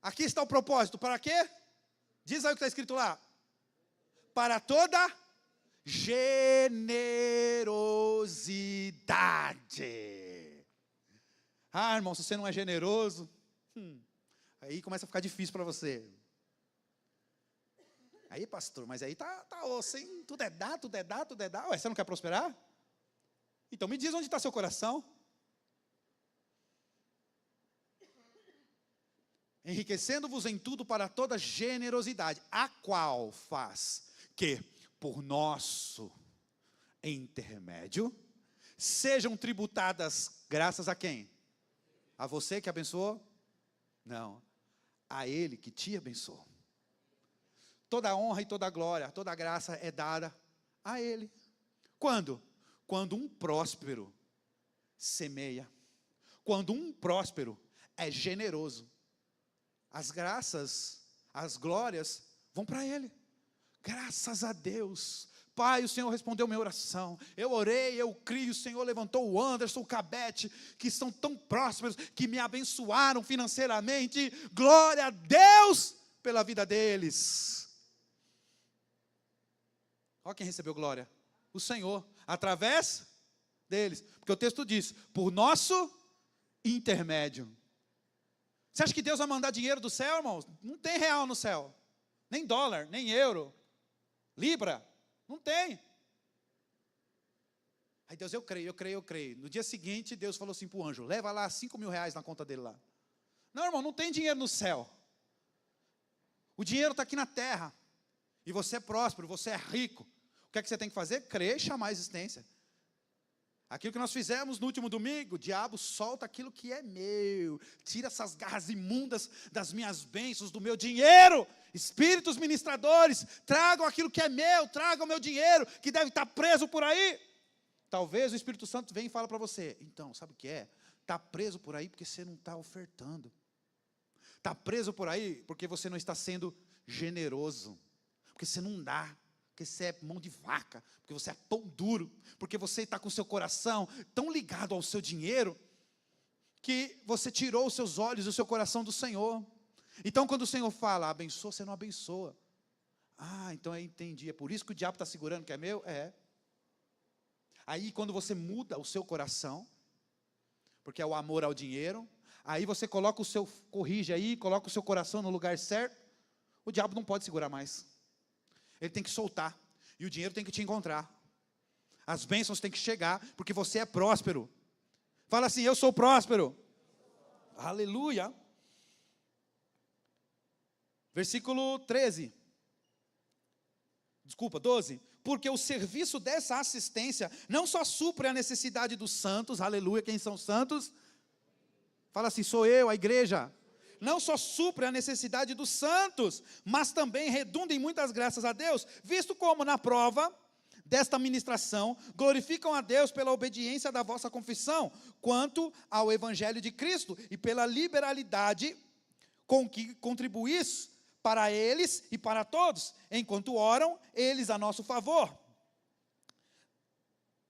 Aqui está o propósito. Para quê? Diz aí o que está escrito lá. Para toda generosidade. Ah, irmão, se você não é generoso, aí começa a ficar difícil para você. Aí, pastor, mas aí tá osso, hein? Tudo é dar, tudo é dar, tudo é dar. Ué, você não quer prosperar? Então me diz onde está seu coração. Enriquecendo-vos em tudo para toda generosidade, a qual faz que por nosso intermédio sejam tributadas graças a quem? A você que abençoou? Não, a Ele que te abençoou. Toda a honra e toda a glória, toda a graça é dada a Ele. Quando? Quando um próspero semeia, quando um próspero é generoso, as graças, as glórias vão para Ele. Graças a Deus. Pai, o Senhor respondeu minha oração. Eu orei, eu criei, o Senhor levantou o Anderson, o Cabete, que são tão prósperos, que me abençoaram financeiramente. Glória a Deus pela vida deles. Olha quem recebeu glória. O Senhor, através deles. Porque o texto diz, por nosso intermédio. Você acha que Deus vai mandar dinheiro do céu, irmãos? Não tem real no céu. Nem dólar, nem euro. Libra, não tem. Aí Deus, eu creio. No dia seguinte, Deus falou assim para o anjo, leva lá 5 mil reais na conta dele lá. Não, irmão, não tem dinheiro no céu. O dinheiro está aqui na terra. E você é próspero, você é rico. O que é que você tem que fazer? Crer e chamar a existência. Aquilo que nós fizemos no último domingo, o diabo solta aquilo que é meu. Tira essas garras imundas das minhas bênçãos, do meu dinheiro. Espíritos ministradores, tragam aquilo que é meu, tragam o meu dinheiro, que deve estar preso por aí. Talvez o Espírito Santo venha e fala para você, então, sabe o que é? Está preso por aí porque você não está ofertando. Está preso por aí porque você não está sendo generoso. Porque você não dá. Porque você é mão de vaca, porque você é pão duro, porque você está com o seu coração tão ligado ao seu dinheiro, que você tirou os seus olhos e o seu coração do Senhor. Então quando o Senhor fala, abençoa, você não abençoa. Ah, então eu entendi, é por isso que o diabo está segurando que é meu? É. Aí quando você muda o seu coração, porque é o amor ao dinheiro, aí você coloca o seu, corrige aí, coloca o seu coração no lugar certo, o diabo não pode segurar mais. Ele tem que soltar, e o dinheiro tem que te encontrar. As bênçãos têm que chegar, porque você é próspero. Fala assim, eu sou próspero. Aleluia. Versículo 13. Desculpa, 12. Porque o serviço dessa assistência não só supre a necessidade dos santos, aleluia, quem são santos? Fala assim, sou eu, a igreja. Não só supre a necessidade dos santos, mas também redunda em muitas graças a Deus, visto como na prova desta ministração, glorificam a Deus pela obediência da vossa confissão, quanto ao evangelho de Cristo, e pela liberalidade com que contribuís para eles e para todos, enquanto oram eles a nosso favor.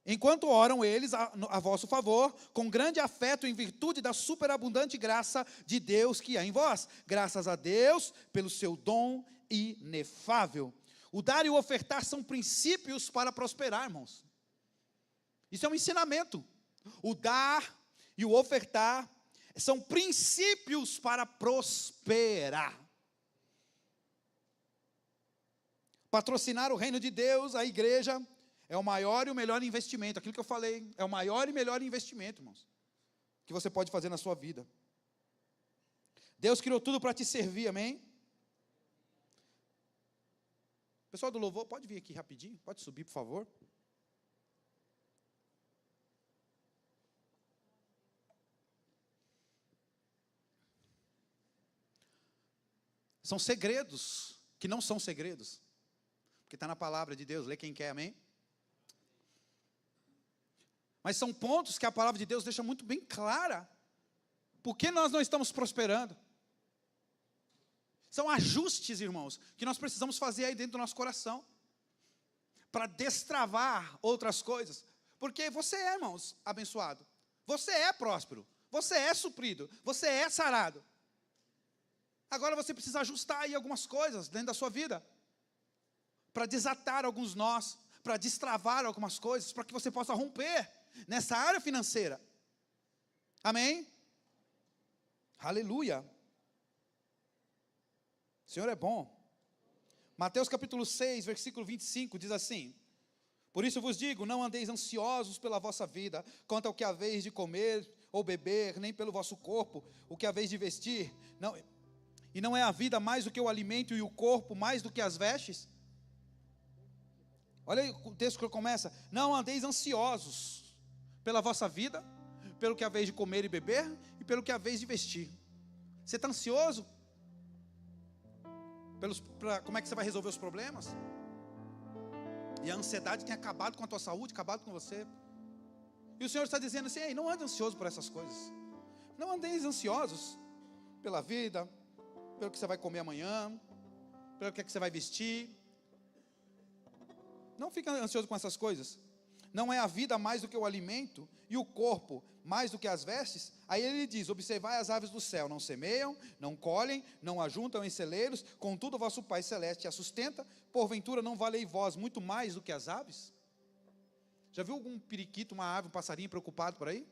Enquanto oram eles a vosso favor, com grande afeto em virtude da superabundante graça de Deus que há em vós. Graças a Deus pelo seu dom inefável. O dar e o ofertar são princípios para prosperar, irmãos. Isso é um ensinamento. O dar e o ofertar são princípios para prosperar. Patrocinar o reino de Deus, a igreja, é o maior e o melhor investimento. Aquilo que eu falei, é o maior e melhor investimento, irmãos, que você pode fazer na sua vida. Deus criou tudo para te servir, amém? Pessoal do louvor, pode vir aqui rapidinho? Pode subir, por favor? São segredos que não são segredos. Porque está na palavra de Deus, lê quem quer, amém? Mas são pontos que a palavra de Deus deixa muito bem clara. Por que nós não estamos prosperando? São ajustes, irmãos, que nós precisamos fazer aí dentro do nosso coração. Para destravar outras coisas. Porque você é, irmãos, abençoado. Você é próspero. Você é suprido. Você é sarado. Agora você precisa ajustar aí algumas coisas dentro da sua vida. Para desatar alguns nós, para destravar algumas coisas, para que você possa romper nessa área financeira. Amém? Aleluia. O Senhor é bom. Mateus capítulo 6, versículo 25, diz assim: por isso vos digo, não andeis ansiosos pela vossa vida, quanto ao que haveis de comer ou beber, nem pelo vosso corpo, o que haveis de vestir. E não é a vida mais do que o alimento, e o corpo mais do que as vestes? Olha aí o texto que começa: não andeis ansiosos pela vossa vida, pelo que haveis de comer e beber, e pelo que haveis de vestir. Você está ansioso? Como é que você vai resolver os problemas? E a ansiedade tem acabado com a tua saúde, acabado com você. E o Senhor está dizendo assim: ei, não ande ansioso por essas coisas. Não andeis ansiosos pela vida, pelo que você vai comer amanhã, pelo que você vai vestir. Não fica ansioso com essas coisas. Não é a vida mais do que o alimento, e o corpo mais do que as vestes? Aí ele diz: observai as aves do céu, não semeiam, não colhem, não ajuntam em celeiros, contudo o vosso Pai Celeste a sustenta. Porventura não valei vós muito mais do que as aves? Já viu algum periquito, uma ave, um passarinho preocupado por aí?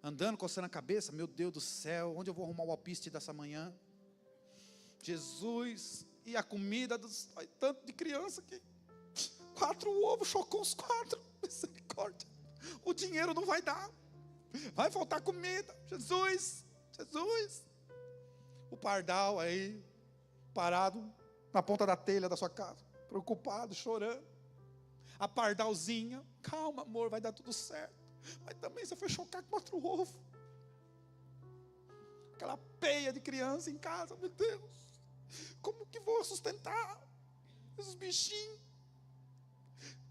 Andando, coçando a cabeça: meu Deus do céu, onde eu vou arrumar o alpiste dessa manhã? Jesus, e a comida dos tanto de criança que 4 ovos, chocou os 4, misericórdia, o dinheiro não vai dar, vai faltar comida, Jesus, o pardal aí, parado na ponta da telha da sua casa, preocupado, chorando, a pardalzinha: calma amor, vai dar tudo certo. Mas também você foi chocar 4 ovos, aquela peia de criança em casa, meu Deus, como que vou sustentar esses bichinhos?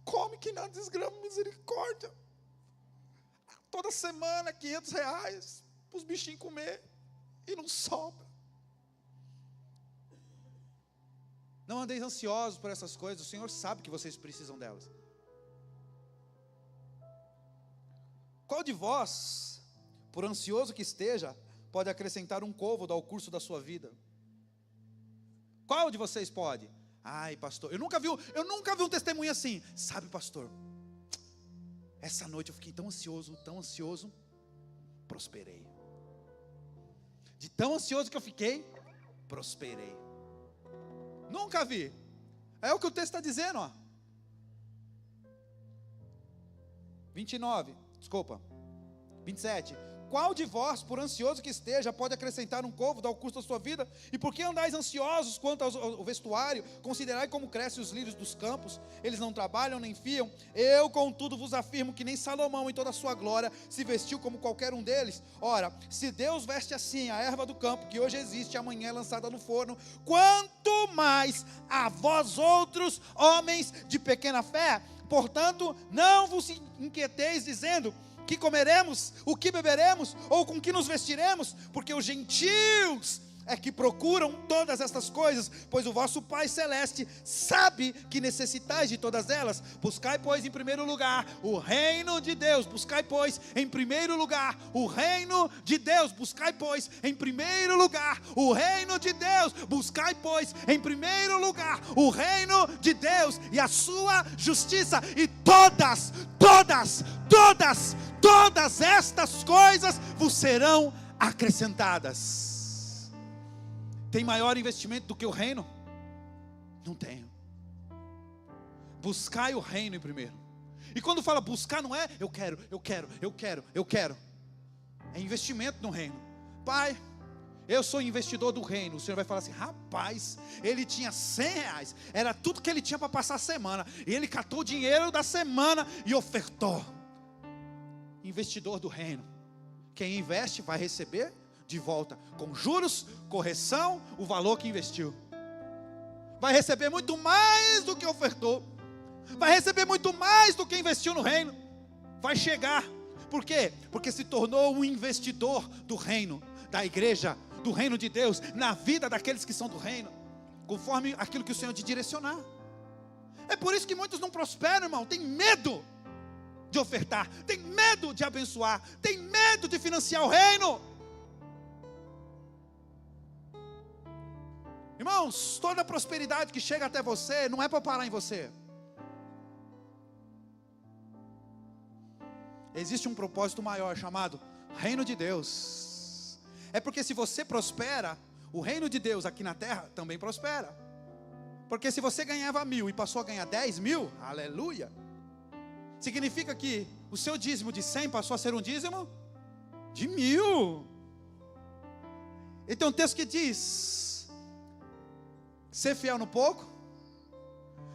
Come que nada desgrama, misericórdia. Toda semana R$500 para os bichinhos comer, e não sobra. Não andeis ansiosos por essas coisas, o Senhor sabe que vocês precisam delas. Qual de vós, por ansioso que esteja, pode acrescentar um côvado ao curso da sua vida? Qual de vocês pode? Ai, pastor, eu nunca vi um testemunho assim. Sabe, pastor, essa noite eu fiquei tão ansioso, prosperei. De tão ansioso que eu fiquei, prosperei. Nunca vi. É o que o texto está dizendo, ó. 27. Qual de vós, por ansioso que esteja, pode acrescentar um côvado ao curso da sua vida? E por que andais ansiosos quanto ao vestuário? Considerai como crescem os lírios dos campos, eles não trabalham nem fiam. Eu, contudo, vos afirmo que nem Salomão, em toda a sua glória, se vestiu como qualquer um deles. Ora, se Deus veste assim a erva do campo, que hoje existe e amanhã é lançada no forno, quanto mais a vós outros, homens de pequena fé? Portanto, não vos inquieteis dizendo: que comeremos, o que beberemos, ou com que nos vestiremos, porque os gentios é que procuram todas estas coisas, pois o vosso Pai Celeste sabe que necessitais de todas elas. Buscai, pois, em primeiro lugar o reino de Deus. Buscai, pois, em primeiro lugar o reino de Deus. Buscai, pois, em primeiro lugar o reino de Deus. Buscai, pois, em primeiro lugar o reino de Deus e a sua justiça, e todas estas coisas vos serão acrescentadas. Tem maior investimento do que o reino? Não tenho. Buscai o reino em primeiro. E quando fala buscar, não é eu quero. É investimento no reino. Pai, eu sou investidor do reino. O Senhor vai falar assim: rapaz, ele tinha R$100, era tudo que ele tinha para passar a semana, e ele catou o dinheiro da semana e ofertou. Investidor do reino. Quem investe vai receber de volta, com juros, correção, o valor que investiu. Vai receber muito mais do que ofertou. Vai receber muito mais do que investiu no reino. Vai chegar. Por quê? Porque se tornou um investidor do reino, da igreja, do reino de Deus, na vida daqueles que são do reino, conforme aquilo que o Senhor te direcionar. É por isso que muitos não prosperam, irmão. Tem medo de ofertar, tem medo de abençoar, tem medo de financiar o reino. Irmãos, toda a prosperidade que chega até você não é para parar em você. Existe um propósito maior chamado reino de Deus. É porque se você prospera, o reino de Deus aqui na terra também prospera. Porque se você ganhava 1.000 e passou a ganhar 10.000, aleluia, significa que o seu dízimo de 100 passou a ser um dízimo de 1.000. E tem um texto que diz: ser fiel no pouco,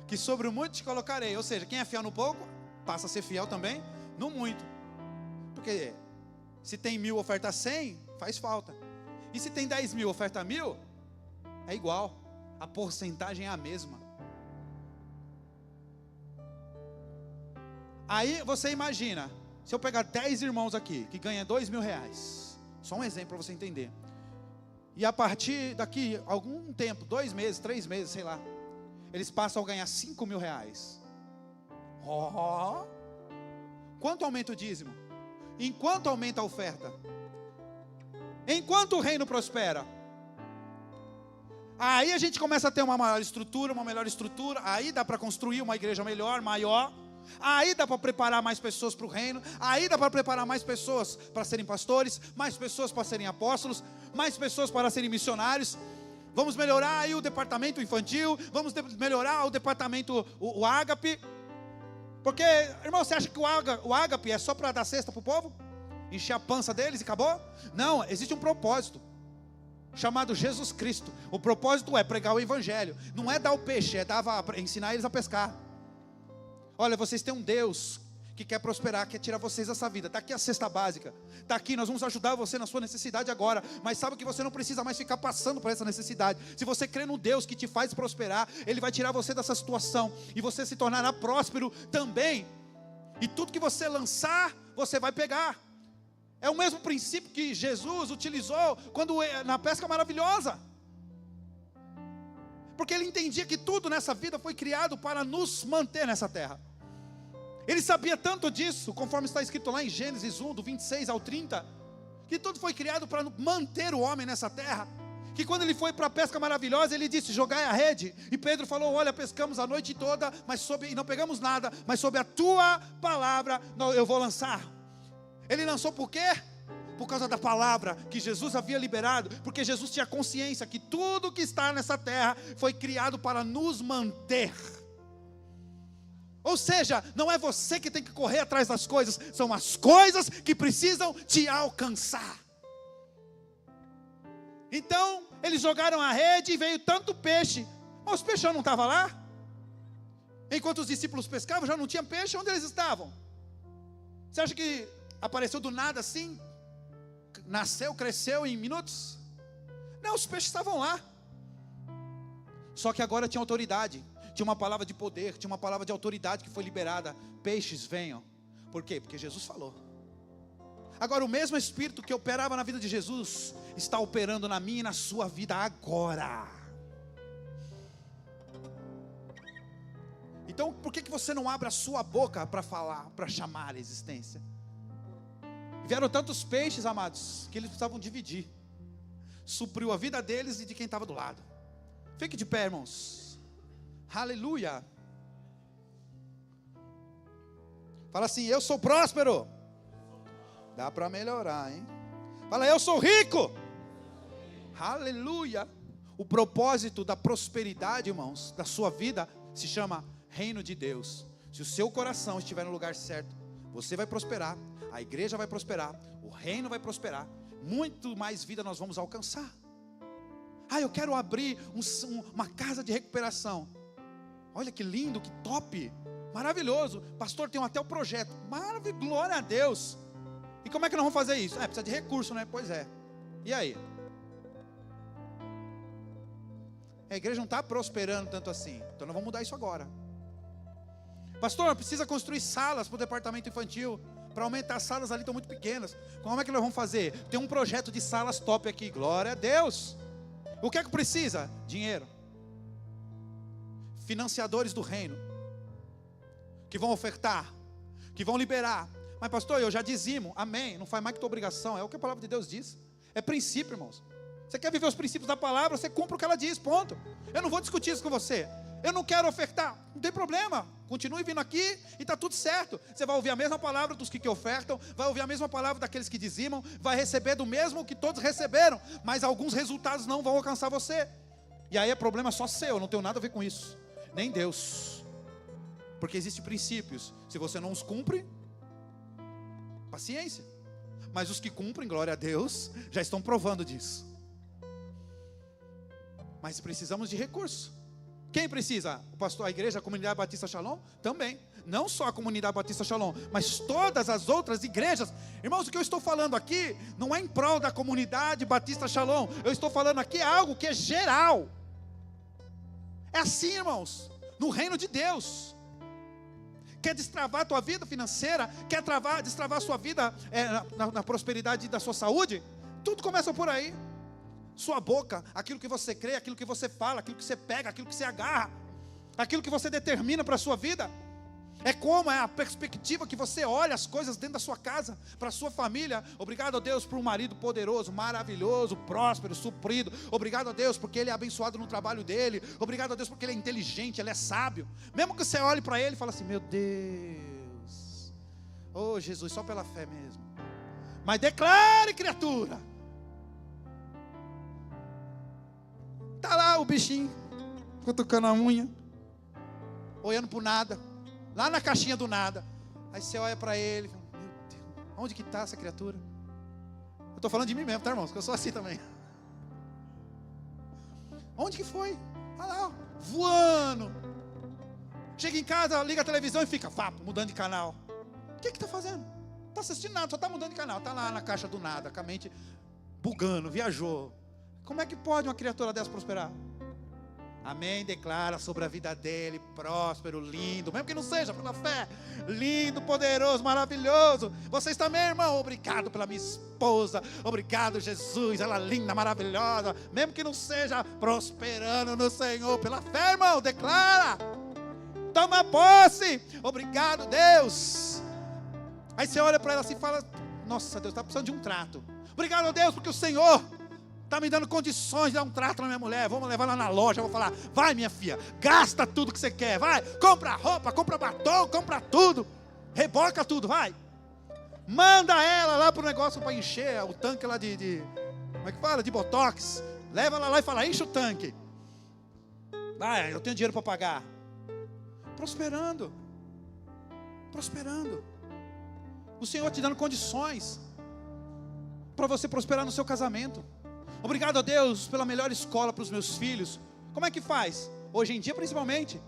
que sobre o muito te colocarei. Ou seja, quem é fiel no pouco, passa a ser fiel também no muito. Porque se tem 1.000, oferta 100, faz falta. E se tem 10.000, oferta 1.000, é igual. A porcentagem é a mesma. Aí você imagina, se eu pegar 10 irmãos aqui, que ganham R$2.000, só um exemplo para você entender. E a partir daqui, algum tempo, 2 meses, 3 meses, sei lá, eles passam a ganhar R$5.000. Quanto aumenta o dízimo? Enquanto aumenta a oferta? Enquanto o reino prospera? Aí a gente começa a ter uma melhor estrutura, aí dá para construir uma igreja melhor, maior. Aí dá para preparar mais pessoas para o reino. Aí dá para preparar mais pessoas para serem pastores, mais pessoas para serem apóstolos, mais pessoas para serem missionários. Vamos melhorar aí o departamento infantil, vamos melhorar o departamento, o ágape. Porque, irmão, você acha que o ágape é só para dar cesta para o povo? Encher a pança deles e acabou? Não, existe um propósito chamado Jesus Cristo. O propósito é pregar o evangelho. Não é dar o peixe, é ensinar eles a pescar. Olha, vocês têm um Deus que quer prosperar, quer tirar vocês dessa vida. Está aqui a cesta básica, está aqui, nós vamos ajudar você na sua necessidade agora. Mas sabe que você não precisa mais ficar passando por essa necessidade. Se você crê no Deus que te faz prosperar, Ele vai tirar você dessa situação, e você se tornará próspero também. E tudo que você lançar, você vai pegar. É o mesmo princípio que Jesus utilizou na pesca maravilhosa. Porque Ele entendia que tudo nessa vida foi criado para nos manter nessa terra. Ele sabia tanto disso, conforme está escrito lá em Gênesis 1, do 26 ao 30, que tudo foi criado para manter o homem nessa terra, que quando ele foi para a pesca maravilhosa, ele disse, jogai a rede, e Pedro falou, olha, pescamos a noite toda, e não pegamos nada, mas sob a tua palavra, eu vou lançar. Ele lançou por quê? Por causa da palavra que Jesus havia liberado, porque Jesus tinha consciência que tudo que está nessa terra foi criado para nos manter. Ou seja, não é você que tem que correr atrás das coisas, são as coisas que precisam te alcançar. Então, eles jogaram a rede e veio tanto peixe, mas os peixes já não estavam lá? Enquanto os discípulos pescavam, já não tinha peixe, onde eles estavam? Você acha que apareceu do nada assim? Nasceu, cresceu em minutos? Não, os peixes estavam lá. Só que agora tinha autoridade, tinha uma palavra de poder, tinha uma palavra de autoridade que foi liberada. Peixes, venham. Por quê? Porque Jesus falou. Agora o mesmo Espírito que operava na vida de Jesus está operando na minha e na sua vida agora. Então por que você não abre a sua boca para falar, para chamar a existência? Vieram tantos peixes, amados, que eles precisavam dividir. Supriu a vida deles e de quem estava do lado. Fique de pé, irmãos. Aleluia. Fala assim, eu sou próspero. Dá para melhorar, hein? Fala, eu sou rico. Aleluia. O propósito da prosperidade, irmãos, da sua vida, se chama reino de Deus. Se o seu coração estiver no lugar certo, você vai prosperar, a igreja vai prosperar, o reino vai prosperar, muito mais vida nós vamos alcançar. Eu quero abrir uma casa de recuperação. Olha que lindo, que top, maravilhoso. Pastor, tem até o projeto, maravilhoso, glória a Deus. E como é que nós vamos fazer isso? Precisa de recurso, né? Pois é. E aí? A igreja não está prosperando tanto assim, então nós vamos mudar isso agora. Pastor, precisa construir salas para o departamento infantil, para aumentar as salas ali, estão muito pequenas. Como é que nós vamos fazer? Tem um projeto de salas top aqui, glória a Deus. O que é que precisa? Dinheiro. Financiadores do reino, que vão ofertar, que vão liberar. Mas pastor, eu já dizimo, amém, não faz mais que tua obrigação, é o que a palavra de Deus diz. É princípio, irmãos. Você quer viver os princípios da palavra, você cumpre o que ela diz, ponto. Eu não vou discutir isso com você. Eu não quero ofertar, não tem problema, continue vindo aqui e está tudo certo. Você vai ouvir a mesma palavra dos que ofertam, vai ouvir a mesma palavra daqueles que dizimam, vai receber do mesmo que todos receberam, mas alguns resultados não vão alcançar você. E aí é problema só seu, não tem nada a ver com isso, nem Deus. Porque existem princípios, se você não os cumpre, paciência. Mas os que cumprem, glória a Deus, já estão provando disso. Mas precisamos de recursos. Quem precisa? O pastor, a igreja, a comunidade Batista Shalom? Também. Não só a comunidade Batista Shalom, mas todas as outras igrejas. Irmãos, o que eu estou falando aqui não é em prol da comunidade Batista Shalom. Eu estou falando aqui algo que é geral. É assim, irmãos, no reino de Deus. Quer destravar a tua vida financeira? Quer destravar a sua vida na prosperidade da sua saúde? Tudo começa por aí. Sua boca, aquilo que você crê, aquilo que você fala, aquilo que você pega, aquilo que você agarra, aquilo que você determina para a sua vida. É como é a perspectiva que você olha as coisas dentro da sua casa, para a sua família. Obrigado a Deus por um marido poderoso, maravilhoso, próspero, suprido. Obrigado a Deus porque ele é abençoado no trabalho dele. Obrigado a Deus porque ele é inteligente, ele é sábio. Mesmo que você olhe para ele e fale assim, meu Deus, oh Jesus, só pela fé mesmo. Mas declare, criatura. Está lá o bichinho, cutucando a unha, olhando para o nada, lá na caixinha do nada. Aí você olha para ele, meu Deus, onde que está essa criatura? Eu estou falando de mim mesmo, tá, irmãos? Porque eu sou assim também. Onde que foi? Olha lá, ó, voando. Chega em casa, liga a televisão e fica, mudando de canal. O que está fazendo? Não está assistindo nada, só está mudando de canal. Está lá na caixa do nada, com a mente bugando, viajou. Como é que pode uma criatura dessa prosperar? Amém, declara sobre a vida dele, próspero, lindo, mesmo que não seja pela fé, lindo, poderoso, maravilhoso. Vocês também, irmão, obrigado pela minha esposa, obrigado Jesus, ela linda, maravilhosa, mesmo que não seja prosperando no Senhor, pela fé, irmão, declara, toma posse, obrigado Deus. Aí você olha para ela assim e fala, nossa Deus, está precisando de um trato. Obrigado a Deus porque o Senhor está me dando condições de dar um trato na minha mulher. Vamos levar lá na loja, vou falar, vai minha filha, gasta tudo que você quer, vai, compra roupa, compra batom, compra tudo, reboca tudo, vai. Manda ela lá pro negócio para encher o tanque lá como é que fala? De botox. Leva ela lá e fala, enche o tanque. Vai, eu tenho dinheiro para pagar. Prosperando. Prosperando. O Senhor te dando condições para você prosperar no seu casamento. Obrigado a Deus pela melhor escola para os meus filhos. Como é que faz? Hoje em dia principalmente.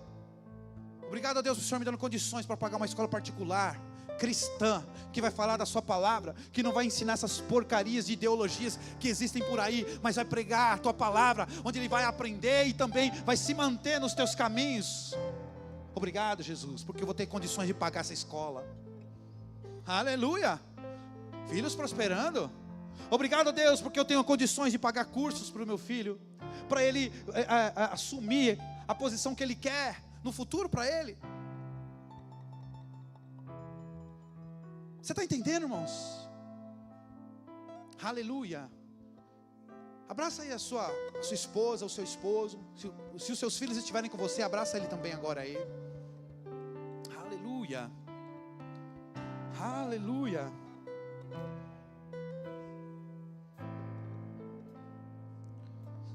Obrigado a Deus por o Senhor me dando condições para pagar uma escola particular, cristã, que vai falar da sua palavra, que não vai ensinar essas porcarias de ideologias que existem por aí, mas vai pregar a tua palavra, onde ele vai aprender e também vai se manter nos teus caminhos. Obrigado, Jesus, porque eu vou ter condições de pagar essa escola. Aleluia. Filhos prosperando. Obrigado a Deus porque eu tenho condições de pagar cursos para o meu filho, para ele assumir a posição que ele quer no futuro para ele. Você está entendendo, irmãos? Aleluia. Abraça aí a sua esposa, o seu esposo. Se os seus filhos estiverem com você, abraça ele também agora aí. Aleluia. Aleluia.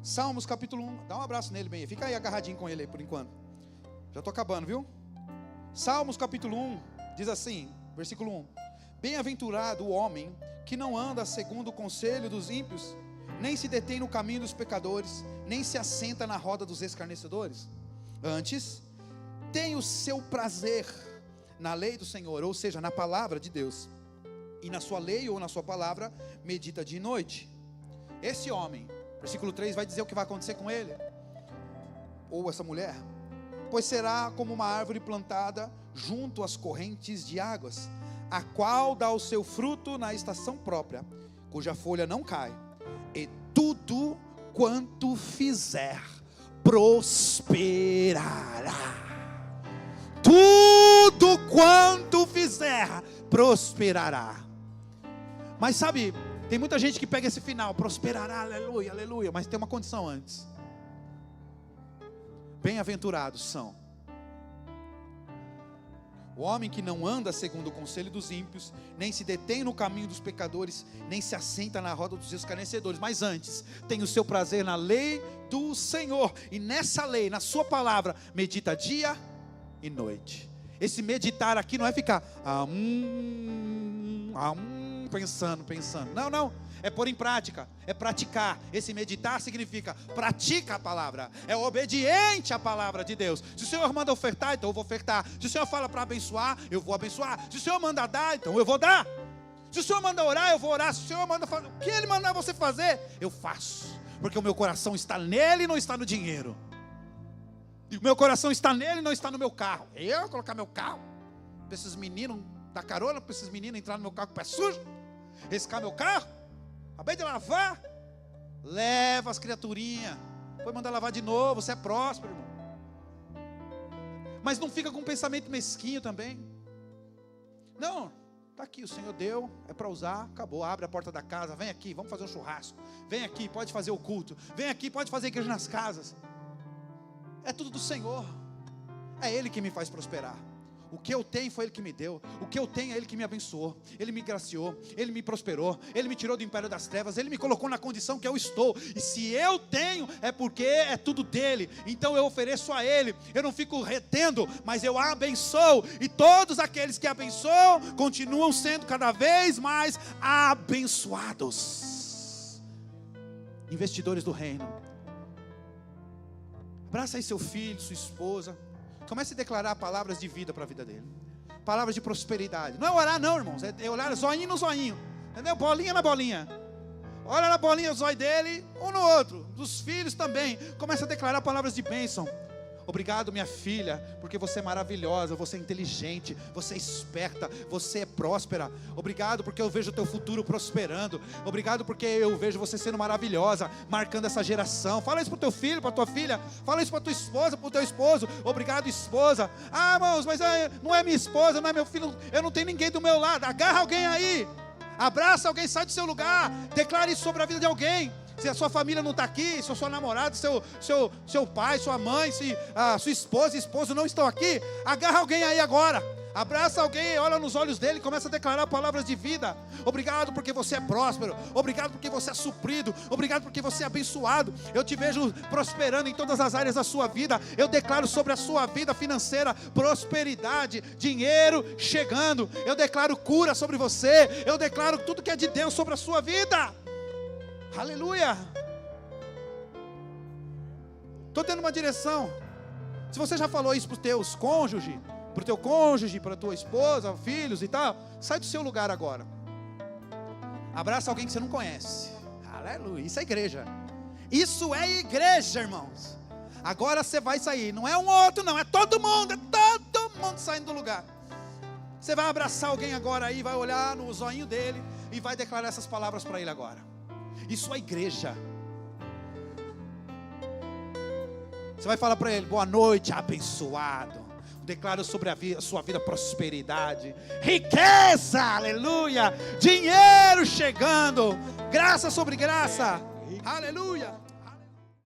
Salmos capítulo 1. Dá um abraço nele bem. Fica aí agarradinho com ele aí por enquanto. Já estou acabando, viu? Salmos capítulo 1 diz assim, versículo 1. Bem-aventurado o homem que não anda segundo o conselho dos ímpios, nem se detém no caminho dos pecadores, nem se assenta na roda dos escarnecedores. Antes, tem o seu prazer na lei do Senhor, ou seja, na palavra de Deus. E na sua lei ou na sua palavra, medita dia e noite. Esse homem, versículo 3 vai dizer o que vai acontecer com ele, ou essa mulher. Pois será como uma árvore plantada junto às correntes de águas, a qual dá o seu fruto na estação própria, cuja folha não cai, e tudo quanto fizer prosperará. Tudo quanto fizer prosperará. Mas sabe, tem muita gente que pega esse final, prosperará, aleluia, aleluia, mas tem uma condição antes. Bem-aventurados são o homem que não anda segundo o conselho dos ímpios, nem se detém no caminho dos pecadores, nem se assenta na roda dos escarnecedores, mas antes tem o seu prazer na lei do Senhor, e nessa lei, na sua palavra, medita dia e noite. Esse meditar aqui não é ficar pensando, não, é pôr em prática, é praticar. Esse meditar significa pratica a palavra, é obediente à palavra de Deus. Se o Senhor manda ofertar, então eu vou ofertar. Se o Senhor fala para abençoar, eu vou abençoar. Se o Senhor manda dar, então eu vou dar. Se o Senhor manda orar, eu vou orar. Se o Senhor manda fazer, o que Ele mandar você fazer, eu faço, porque o meu coração está nele e não está no dinheiro. E o meu coração está nele e não está no meu carro. Eu vou colocar meu carro para esses meninos dar carona, para esses meninos entrar no meu carro com o pé sujo, riscar meu carro. Acabei de lavar, leva as criaturinhas, depois manda lavar de novo. Você é próspero, irmão. Mas não fica com um pensamento mesquinho também. Não, está aqui, o Senhor deu, é para usar, acabou. Abre a porta da casa, vem aqui, vamos fazer um churrasco. Vem aqui, pode fazer o culto. Vem aqui, pode fazer igreja nas casas. É tudo do Senhor. É Ele que me faz prosperar. O que eu tenho foi Ele que me deu. O que eu tenho é Ele que me abençoou. Ele me graciou, Ele me prosperou, Ele me tirou do império das trevas, Ele me colocou na condição que eu estou. E se eu tenho, é porque é tudo dEle. Então eu ofereço a Ele. Eu não fico retendo, mas eu abençoo. E todos aqueles que abençoam continuam sendo cada vez mais abençoados. Investidores do reino. Abraça aí seu filho, sua esposa. Comece a declarar palavras de vida para a vida dele. Palavras de prosperidade. Não é orar não, irmãos. É olhar zoinho no zoinho. Entendeu? Bolinha na bolinha. Olha na bolinha o zóio dele, um no outro. Dos filhos também. Comece a declarar palavras de bênção. Obrigado, minha filha, porque você é maravilhosa, você é inteligente, você é esperta, você é próspera. Obrigado porque eu vejo o teu futuro prosperando. Obrigado porque eu vejo você sendo maravilhosa, marcando essa geração. Fala isso para o teu filho, para a tua filha. Fala isso para a tua esposa, para o teu esposo. Obrigado, esposa. Ah, irmãos, mas não é minha esposa, não é meu filho. Eu não tenho ninguém do meu lado. Agarra alguém aí. Abraça alguém, sai do seu lugar, declare isso sobre a vida de alguém. Se a sua família não está aqui, se o seu namorado, seu pai, sua mãe, se a sua esposa e esposo não estão aqui, agarra alguém aí agora. Abraça alguém, olha nos olhos dele e começa a declarar palavras de vida. Obrigado porque você é próspero. Obrigado porque você é suprido. Obrigado porque você é abençoado. Eu te vejo prosperando em todas as áreas da sua vida. Eu declaro sobre a sua vida financeira prosperidade, dinheiro chegando. Eu declaro cura sobre você. Eu declaro tudo que é de Deus sobre a sua vida. Aleluia. Estou tendo uma direção. Se você já falou isso para os teus cônjuges, para o teu cônjuge, para a tua esposa, filhos e tal, sai do seu lugar agora. Abraça alguém que você não conhece. Aleluia, isso é igreja. Isso é igreja, irmãos. Agora você vai sair, não é um outro não, é todo mundo saindo do lugar. Você vai abraçar alguém agora aí, vai olhar no zoinho dele e vai declarar essas palavras para ele agora. Isso é igreja. Você vai falar para ele, boa noite, abençoado. Declaro sobre a sua vida prosperidade, riqueza, aleluia, dinheiro chegando, graça sobre graça, aleluia.